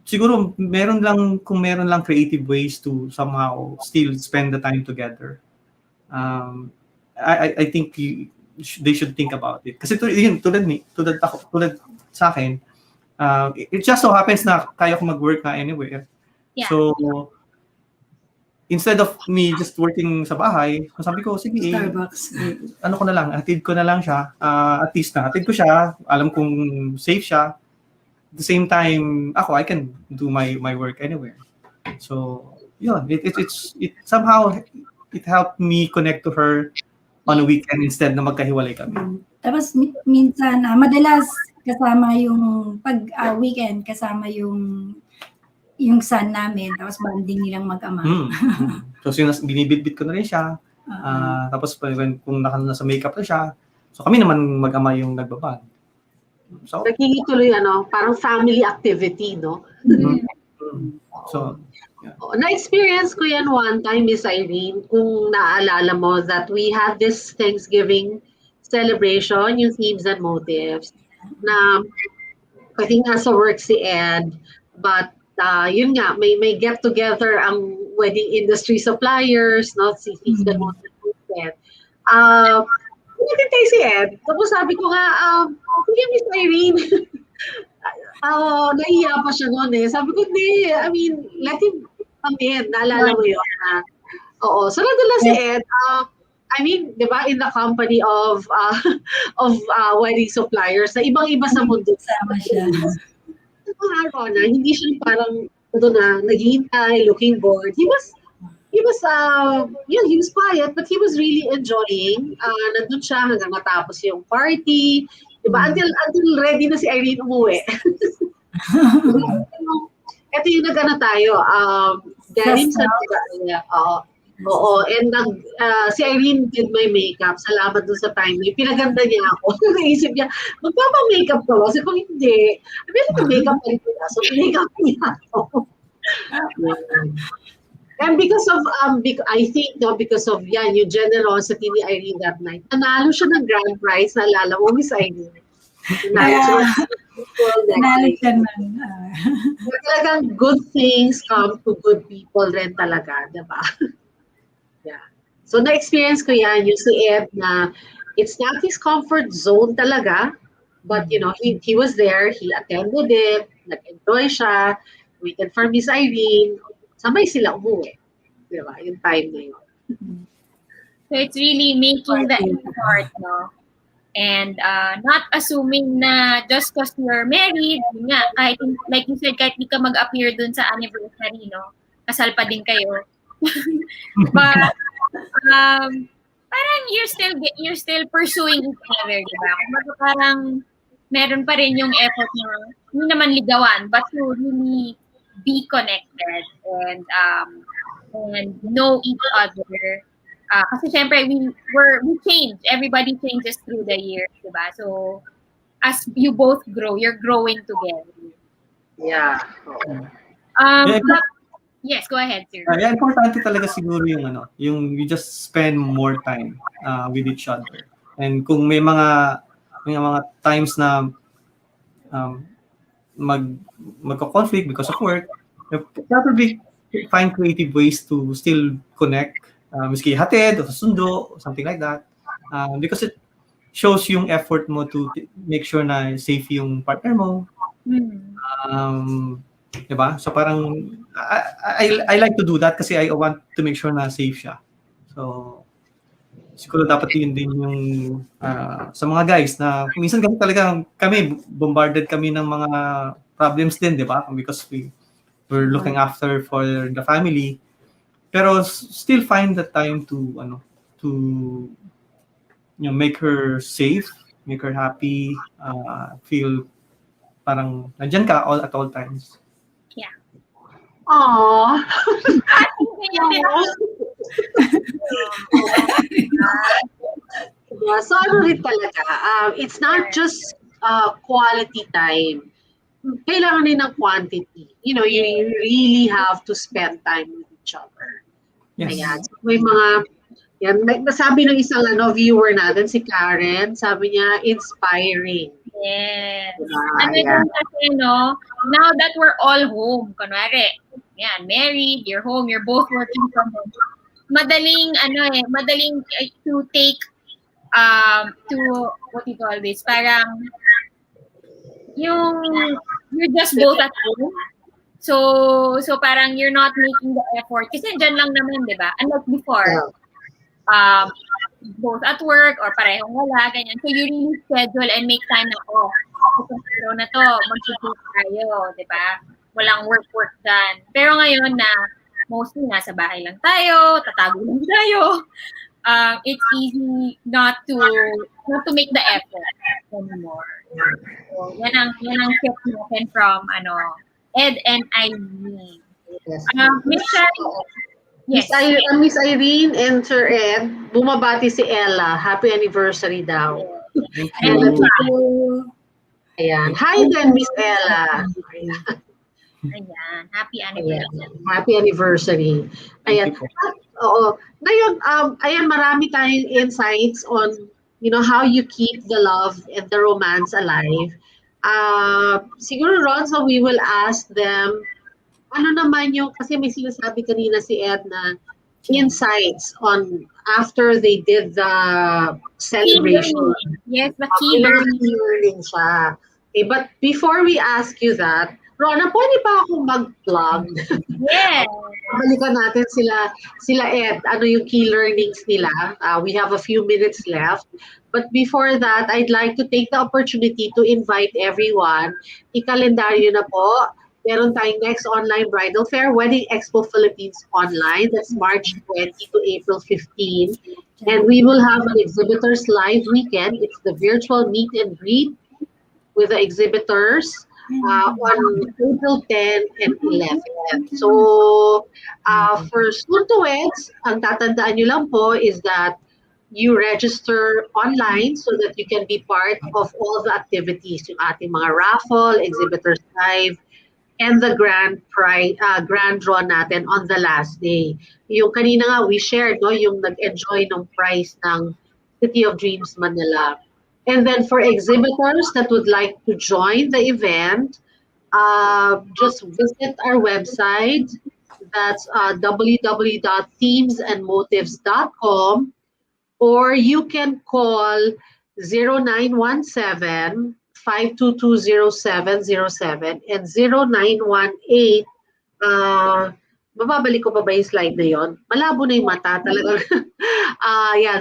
siguro kung meron lang creative ways to somehow still spend the time together. I think they should think about it. Kasi tulad sa akin, it just so happens na kaya ko mag-work na anywhere. Yeah. So instead of me just working sa bahay, sabi ko, sige, Starbucks. hatid ko na lang siya. At least nahatid ko siya. Alam kong safe siya. At the same time, I can do my work anywhere. So, yun. It somehow, it helped me connect to her on a weekend instead na magkahiwalay kami. Tapos minsan, madalas kasama yung weekend, kasama yung son namin, tapos bonding nilang mag-ama. So, binibitbit ko na rin siya. Tapos, kung nasa makeup na siya, so kami naman mag-ama yung nagbaband. So, nagigituloy, parang family activity, no? So, yeah. Na-experience ko yan one time, Miss Irene, kung naaalala mo that we had this Thanksgiving celebration, yung themes and motives, na I think nasa work si Ed, but yun nga, may get together ang wedding industry suppliers, no? Si themes and motives. Nakitay si Ed. Tapos sabi ko nga, sige, Miss Irene, naiya pa siya noon eh. Sabi ko, hindi, I mean, let him come in. Naalala mo yun. Oo. So, nandun lang si Ed. I mean, di ba, in the company of wedding suppliers na ibang-iba sa mundo. Sama siya. Hindi siya parang naghihintay, looking bored. He was quiet, but he was really enjoying. Nandun siya hanggang matapos yung party. Diba? Until ready na si Irene umuwi. Ito yung tayo. Galing sa oo. And si Irene did my makeup. Salamat dun sa time. Pinaganda niya ako. Naisip niya, magpapa-makeup ko. Kasi kung hindi, makeup pa rin ko. So, pinakeup niya ako. And because of, I think, because of yung generosity ni Irene that night, nanalo siya ng grand prize, naalala mo, Miss Irene. Nanalo siya ng... Talagang good things come to good people rin talaga, diba? Yeah. So, na-experience ko yan, yung si Ed na It's not his comfort zone talaga, but he was there, he attended it, nag-enjoy siya, waited for Miss Irene, sabay sila umuwi. Diba? Yung time na yun. So it's really making the effort, no? And not assuming na just because you're married, yun nga, kahit, like you said, kahit di ka mag-appear dun sa anniversary, no? Kasal pa din kayo. But, parang you're still pursuing each other, di ba? Kumbaga parang meron pa rin yung effort na hindi naman ligawan, but to really be connected and know each other. Kasi syempre, we change. Everybody changes through the years, di ba? So, as you both grow, you're growing together. Yeah. But, yes, go ahead, sir. Yeah, importante talaga siguro yung you just spend more time with each other. And kung may mga times na magko-conflict because of work, probably find creative ways to still connect, miski hatid o sundo, something like that. Because it shows yung effort mo to make sure na safe yung partner mo. Diba? So parang I like to do that kasi I want to make sure na safe siya. So siguro dapat yun din yung sa mga guys na minsan kami bombarded kami ng mga problems din, di ba? Because we're looking after for the family. Pero still find the time to make her safe, make her happy, feel parang nandiyan ka at all times. Yeah. Aww. Yeah, so rin talaga, it's not just quality time. Kailangan din ng quantity. You really have to spend time with each other. Yes. Ayan. So, may mga, nasabi ng isang viewer natin, si Karen, sabi niya, inspiring. Yes. Ayan. Kasi, now that we're all home, kunwari, married, you're home, you're both working from home, madaling to take, to, what do you call this, parang, you're just both at home. So parang you're not making the effort. Kasi dyan lang naman, di ba? Unlike before, both at work or parehong wala, ganyan. So you really schedule and make time na, itong araw na to, mag-shoot tayo, di ba? Walang work dyan. Pero ngayon na, mostly nasa bahay lang tayo, tatago lang tayo. It's easy not to make the effort anymore. So, yan ang tip natin from Ed and Irene. Yes. Miss Irene and Sir Ed, bumabati si Ella. Happy anniversary daw. Thank And you. ayan. Hi then, Miss Ella. Ayan. Happy anniversary. Happy anniversary. Ayan. Oo. Ngayon, ayan, marami tayong insights on, how you keep the love and the romance alive. Siguro, Ron, so we will ask them, ano naman yung, kasi may sinasabi kanina si Ed na insights on after they did the celebration. Yes, the key learning siya. Okay, but before we ask you that, Rona, pwede ba akong mag-plug? Yes. Balikan natin sila Ed, ano yung key learnings nila. We have a few minutes left. But before that, I'd like to take the opportunity to invite everyone. I-kalendaryo na po. Meron tayong next online bridal fair, Wedding Expo Philippines Online. That's March 20 to April 15. And we will have an exhibitors live weekend. It's the virtual meet and greet with the exhibitors. On April 10 and 11. So, for students, ang tatandaan nyo lang po is that you register online so that you can be part of all the activities, yung ating mga raffle, exhibitors live, and the grand draw natin on the last day. Yung kanina nga, we shared, yung nag-enjoy ng prize ng City of Dreams Manila. And then for exhibitors that would like to join the event, just visit our website. That's www.themesandmotives.com. or you can call 0917-522-0707 and 0918. Mababalik ko pa ba yung slide na yon? Malabo na yung mata talaga. Yeah,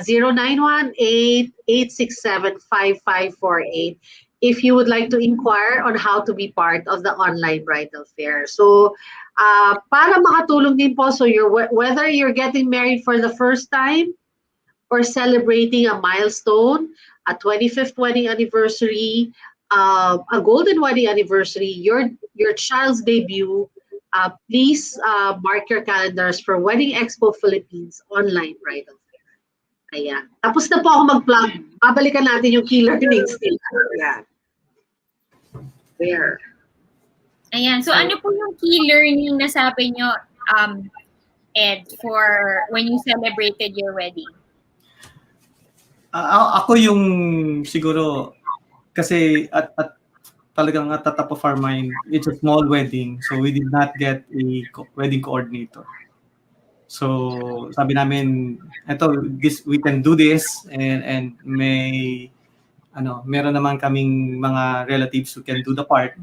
0918-867-5548 if you would like to inquire on how to be part of the online bridal fair. So, para makatulong din po, so whether you're getting married for the first time or celebrating a milestone, a 25th wedding anniversary, a golden wedding anniversary, your child's debut, please mark your calendars for Wedding Expo Philippines online bridal fair. Ayan. Tapos na po ako mag-plug. Babalikan natin yung key learnings nila. Ayan. There. Ayan. So, ano po yung key learning na sabi nyo, Ed, for when you celebrated your wedding? Ako yung siguro, kasi at talagang at the top of our mind, it's a small wedding, so we did not get a wedding coordinator. So sabi namin, we can do this, and meron naman kaming mga relatives who can do the part.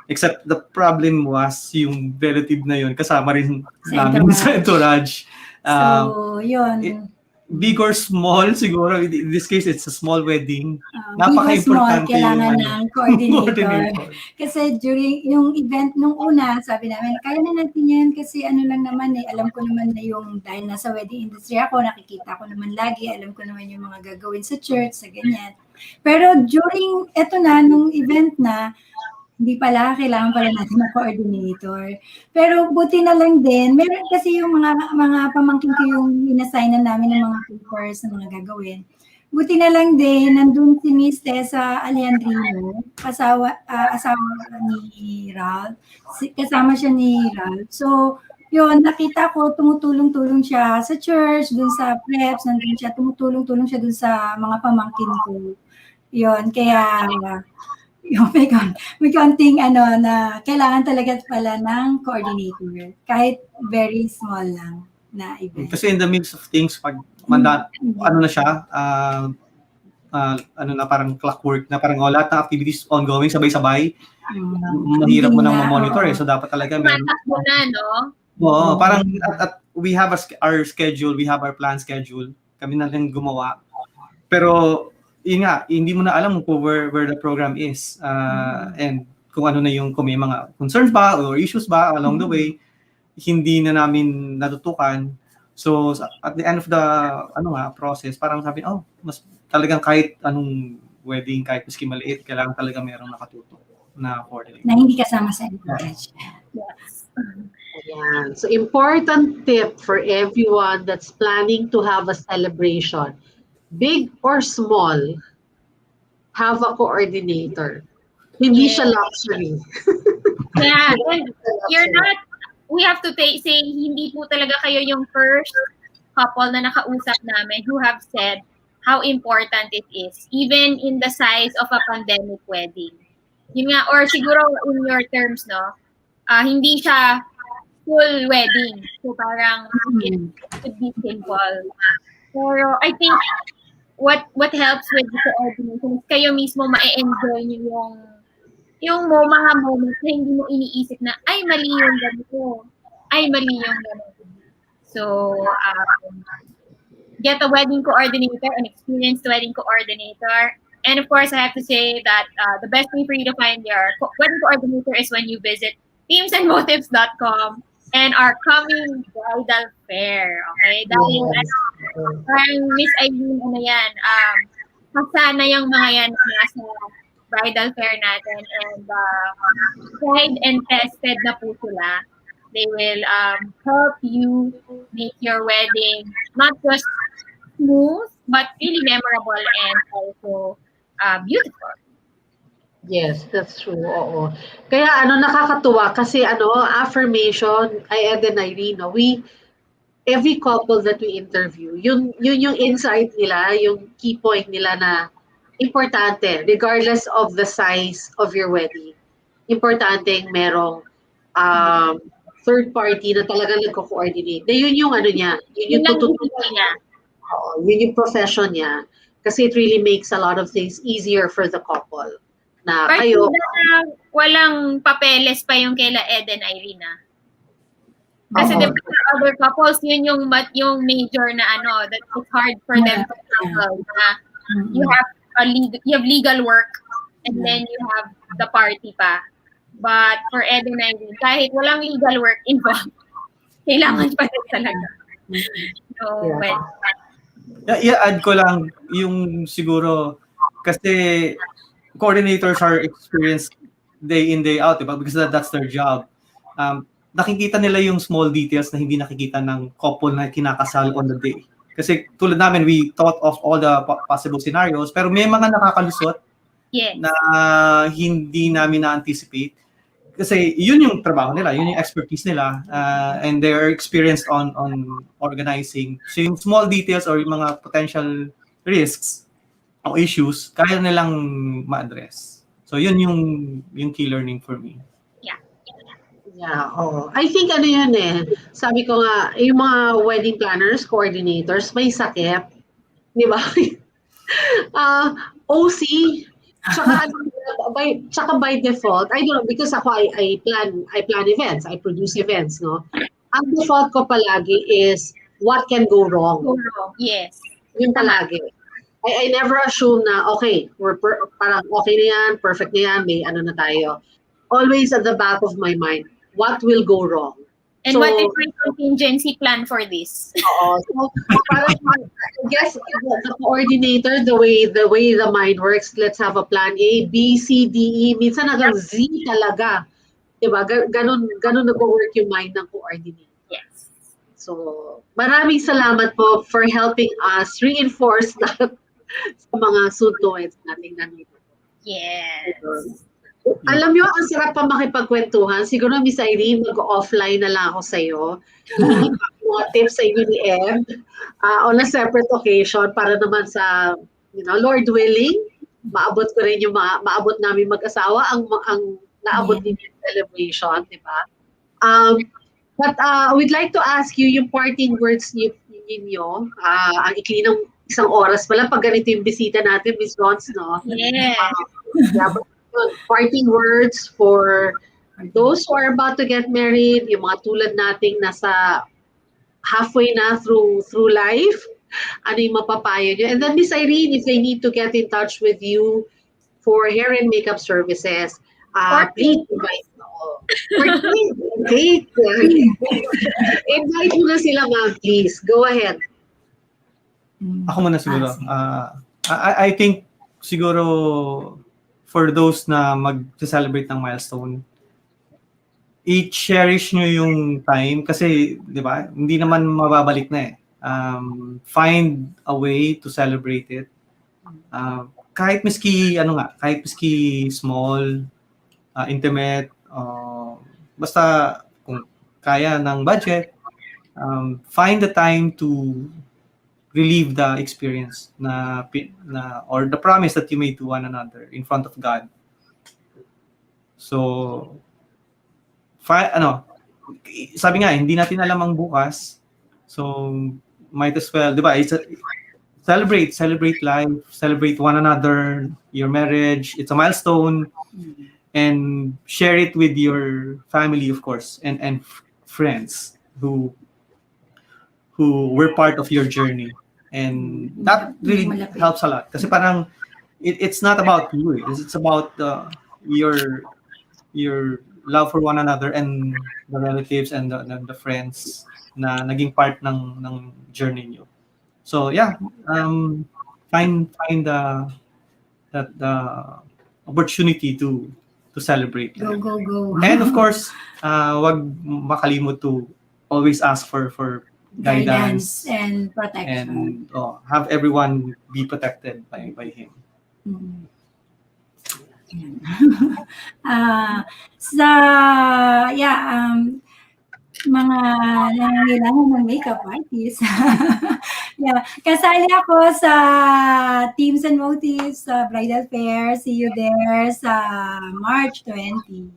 Except the problem was yung relative na yun kasama rin namin sa entourage. So, yun. Big or small, siguro. In this case, it's a small wedding. Napaka-importante. Big or small, kailangan ng coordinator. Kasi during yung event nung una, sabi namin, kaya na natin yan kasi ano lang naman alam ko naman na yung, dahil nasa wedding industry ako, nakikita ko naman lagi, alam ko naman yung mga gagawin sa church, sa ganyan. Pero during, nung event na, hindi pala, kailangan pala natin ng coordinator. Pero buti na lang din, meron kasi yung mga pamangkin ko yung inassignan namin ng mga papers na mga gagawin. Buti na lang din, nandun si Miss Tessa Alejandrino, asawa ni Ralph. Kasama siya ni Ralph. So, yun, nakita ko, tumutulong-tulong siya sa church, dun sa preps, nandun siya, tumutulong-tulong siya dun sa mga pamangkin ko. Yun, kaya may konting na kailangan talaga pala ng coordinator kahit very small lang na event. Kasi in the midst of things, pag na siya, parang clockwork na parang lahat ng activities ongoing, sabay-sabay, mahirap mo nang ma-monitor so dapat talaga matakbo na, no? Oo, parang at we have our schedule, we have our plan schedule, kami na lang gumawa. Pero yun nga, hindi mo na alam kung where the program is, and kung ano na kung may mga concerns ba or issues ba along the way, hindi na namin natutukan. So at the end of the process, parang sabi, mas talagang kahit anong wedding, kahit maski maliit, kailangan talaga merong nakatuto na coordinator. Na hindi kasama sa entourage. Yes. Ayan. So important tip for everyone that's planning to have a celebration. Big or small, have a coordinator. Hindi siya luxury. Yeah, and we have to say, hindi po talaga kayo yung first couple na nakausap namin who have said how important it is, even in the size of a pandemic wedding. Yun nga, or siguro in your terms, no, hindi siya full wedding. So parang it should be simple. Pero I think what helps with the coordination is kayo mismo ma-enjoy niyo yung mga moments na hindi mo iniisip na ay mali yung ganito, ay mali yung ganito. So get a wedding coordinator, an experienced wedding coordinator, and of course I have to say that the best way for you to find your wedding coordinator is when you visit themesandmotives.com and our coming bridal fair. Okay? Dahil parang Miss Irene, kasana yung mga yan nasa bridal fair natin, and tried and tested na po sila. They will help you make your wedding not just smooth, but really memorable and also beautiful. Yes, that's true. Oo. Kaya nakakatuwa kasi affirmation, Edwin Irene, every couple that we interview, yun yung insight nila, yung key point nila na importante, regardless of the size of your wedding. Importante merong third party na talaga nagko-coordinate. Na yun yung niya, yun yung tututulungan niya. Yun yung profession niya. Kasi it really makes a lot of things easier for the couple. Na kayo, Partida na walang papeles pa yung kaila Eden Irene. Kasi Oo. diba for other couples, yun yung major na that it's hard for them to handle. Na you have legal work and then you have the party pa. But for Edwin Irene, kahit walang legal work involved, kailangan pa rin talaga. So, I-add ko lang yung siguro kasi coordinators are experienced day in, day out, diba? Because that's their job. Nakikita nila yung small details na hindi nakikita ng couple na kinakasal on the day. Kasi tulad namin, we thought of all the possible scenarios, pero may mga nakakalusot na hindi namin na-anticipate. Kasi yun yung trabaho nila, yun yung expertise nila, and they're experienced on organizing. So yung small details or yung mga potential risks o issues, kaya nilang ma-address. So yun yung key learning for me. Yeah, I think yun sabi ko nga, yung mga wedding planners, coordinators, may sakit. Di ba? OC, tsaka by default, I don't know, because ako, I plan events, I produce events, no? Ang default ko palagi is, what can go wrong? Yes. Yun palagi. I never assume na, okay, parang okay na yan, perfect na yan, may na tayo. Always at the back of my mind, what will go wrong? And what is my contingency plan for this? So parang, I guess the coordinator, the way the mind works, let's have a plan A, B, C, D, E, minsan hanggang Z talaga. Diba? Ganun nag-work yung mind ng coordinator. Yes. So, maraming salamat po for helping us reinforce that sa mga suntuits nating nandito. Yes. Alam nyo, ang sarap pa makipagkwentuhan. Siguro, Miss Irene, mag-offline na lang ako sa'yo. Mga tips sa inyo ni Ed on a separate occasion para naman sa, Lord willing, maabot ko rin maabot namin mag-asawa ang naabot din yung celebration, di ba? But we'd like to ask you yung parting words ninyo. Ang ikli ng isang oras pala pag ganito yung bisita natin, Miss Rons, no? Yeah. Parting words for those who are about to get married, yung mga tulad nating nasa halfway na through life, ano yung mapapayo nyo? And then Miss Irene, if they need to get in touch with you for hair and makeup services, please invite invite mo na sila, ma'am, please. Go ahead. Ako muna siguro. I think siguro for those na mag-celebrate ng milestone, i-cherish nyo yung time kasi, di ba, hindi naman mababalik na find a way to celebrate it. Kahit miski small, intimate, basta kung kaya ng budget, find the time to relive the experience or the promise that you made to one another in front of God. So, sabi nga, hindi natin alam ang bukas. So, might as well, di ba? Celebrate life, celebrate one another, your marriage. It's a milestone. And share it with your family, of course, and friends who were part of your journey. And that really helps a lot. Kasi parang, it's not about you. It's about your love for one another and the relatives and the friends na naging part ng journey nyo. So yeah, find the opportunity to celebrate. Go. And of course, wag makalimot to always ask for guidance and protection. And have everyone be protected by him. Mga nangangailangan ng makeup artist. Kasali ako sa Teams and Motives sa Bridal Fair. See you there sa March 20.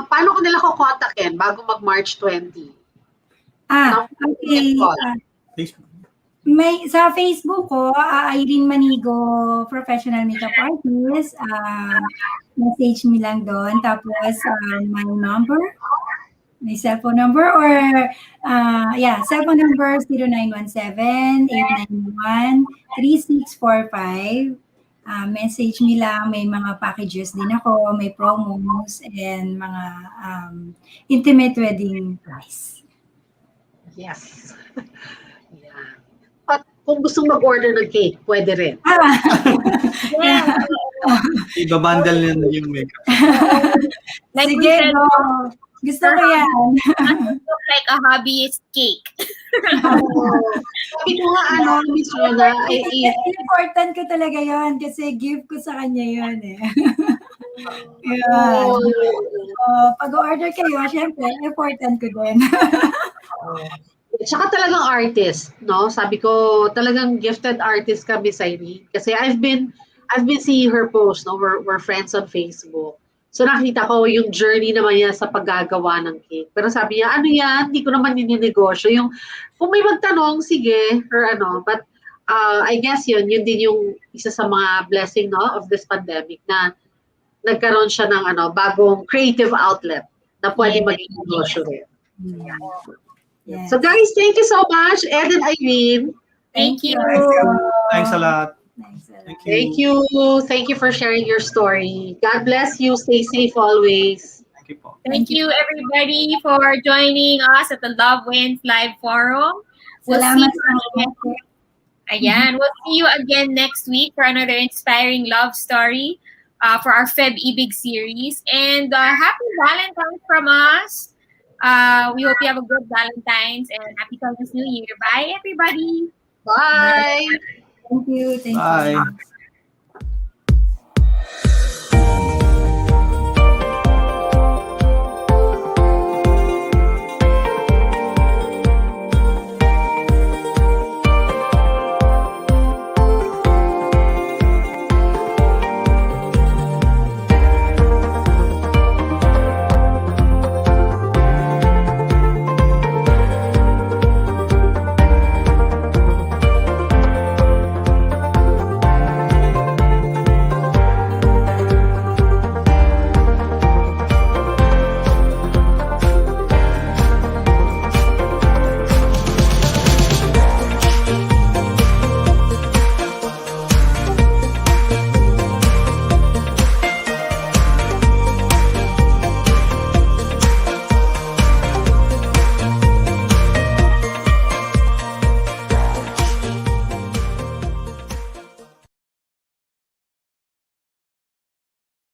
Paano ko nila kukontakin bago mag-March 20? Now, Okay. Facebook. May sa Facebook ko, Irene Manigo, professional makeup artist. Message me lang doon. Tapos, my number, my cellphone number or, cellphone number 0917-891-3645. Message me lang. May mga packages din ako, may promos, and mga intimate wedding price. Yes. Yeah. At kung gusto mag-order ng cake, pwede rin. Yeah. Ibabundle nyo na yung makeup. Like we Sige, said, go. Gusto ko yan. look like a hobbyist cake. Sabi ko nga, Miss Rona, Important ko talaga yon kasi gift ko sa kanya yon eh. Yan. So, pag-order kayo, syempre, important ko din. Tsaka talagang artist, no? Sabi ko, talagang gifted artist ka, Miss Irene. Kasi I've been seeing her post, no? We're friends on Facebook. So nakita ko yung journey naman niya sa paggagawa ng cake. Pero sabi niya, ano yan? Hindi ko naman nininegosyo. Yung, kung may magtanong, sige, or ano. But I guess yun din yung isa sa mga blessing, no, of this pandemic na nagkaroon siya ng bagong creative outlet na pwede maging negosyo rin. Yes. So guys, thank you so much, Ed and Irene. Thank you. Thanks a lot. Thank you. Thank you for sharing your story. God bless you. Stay safe always. Thank you po. Thank you, everybody, for joining us at the Love Wins Live Forum. We'll see Salamat you again. We'll see you again next week for another inspiring love story for our Feb Ibig series. And happy Valentine's from us. We hope you have a good Valentine's and happy Chinese New Year. Bye, everybody. Bye. Thank you. Thank Bye. you.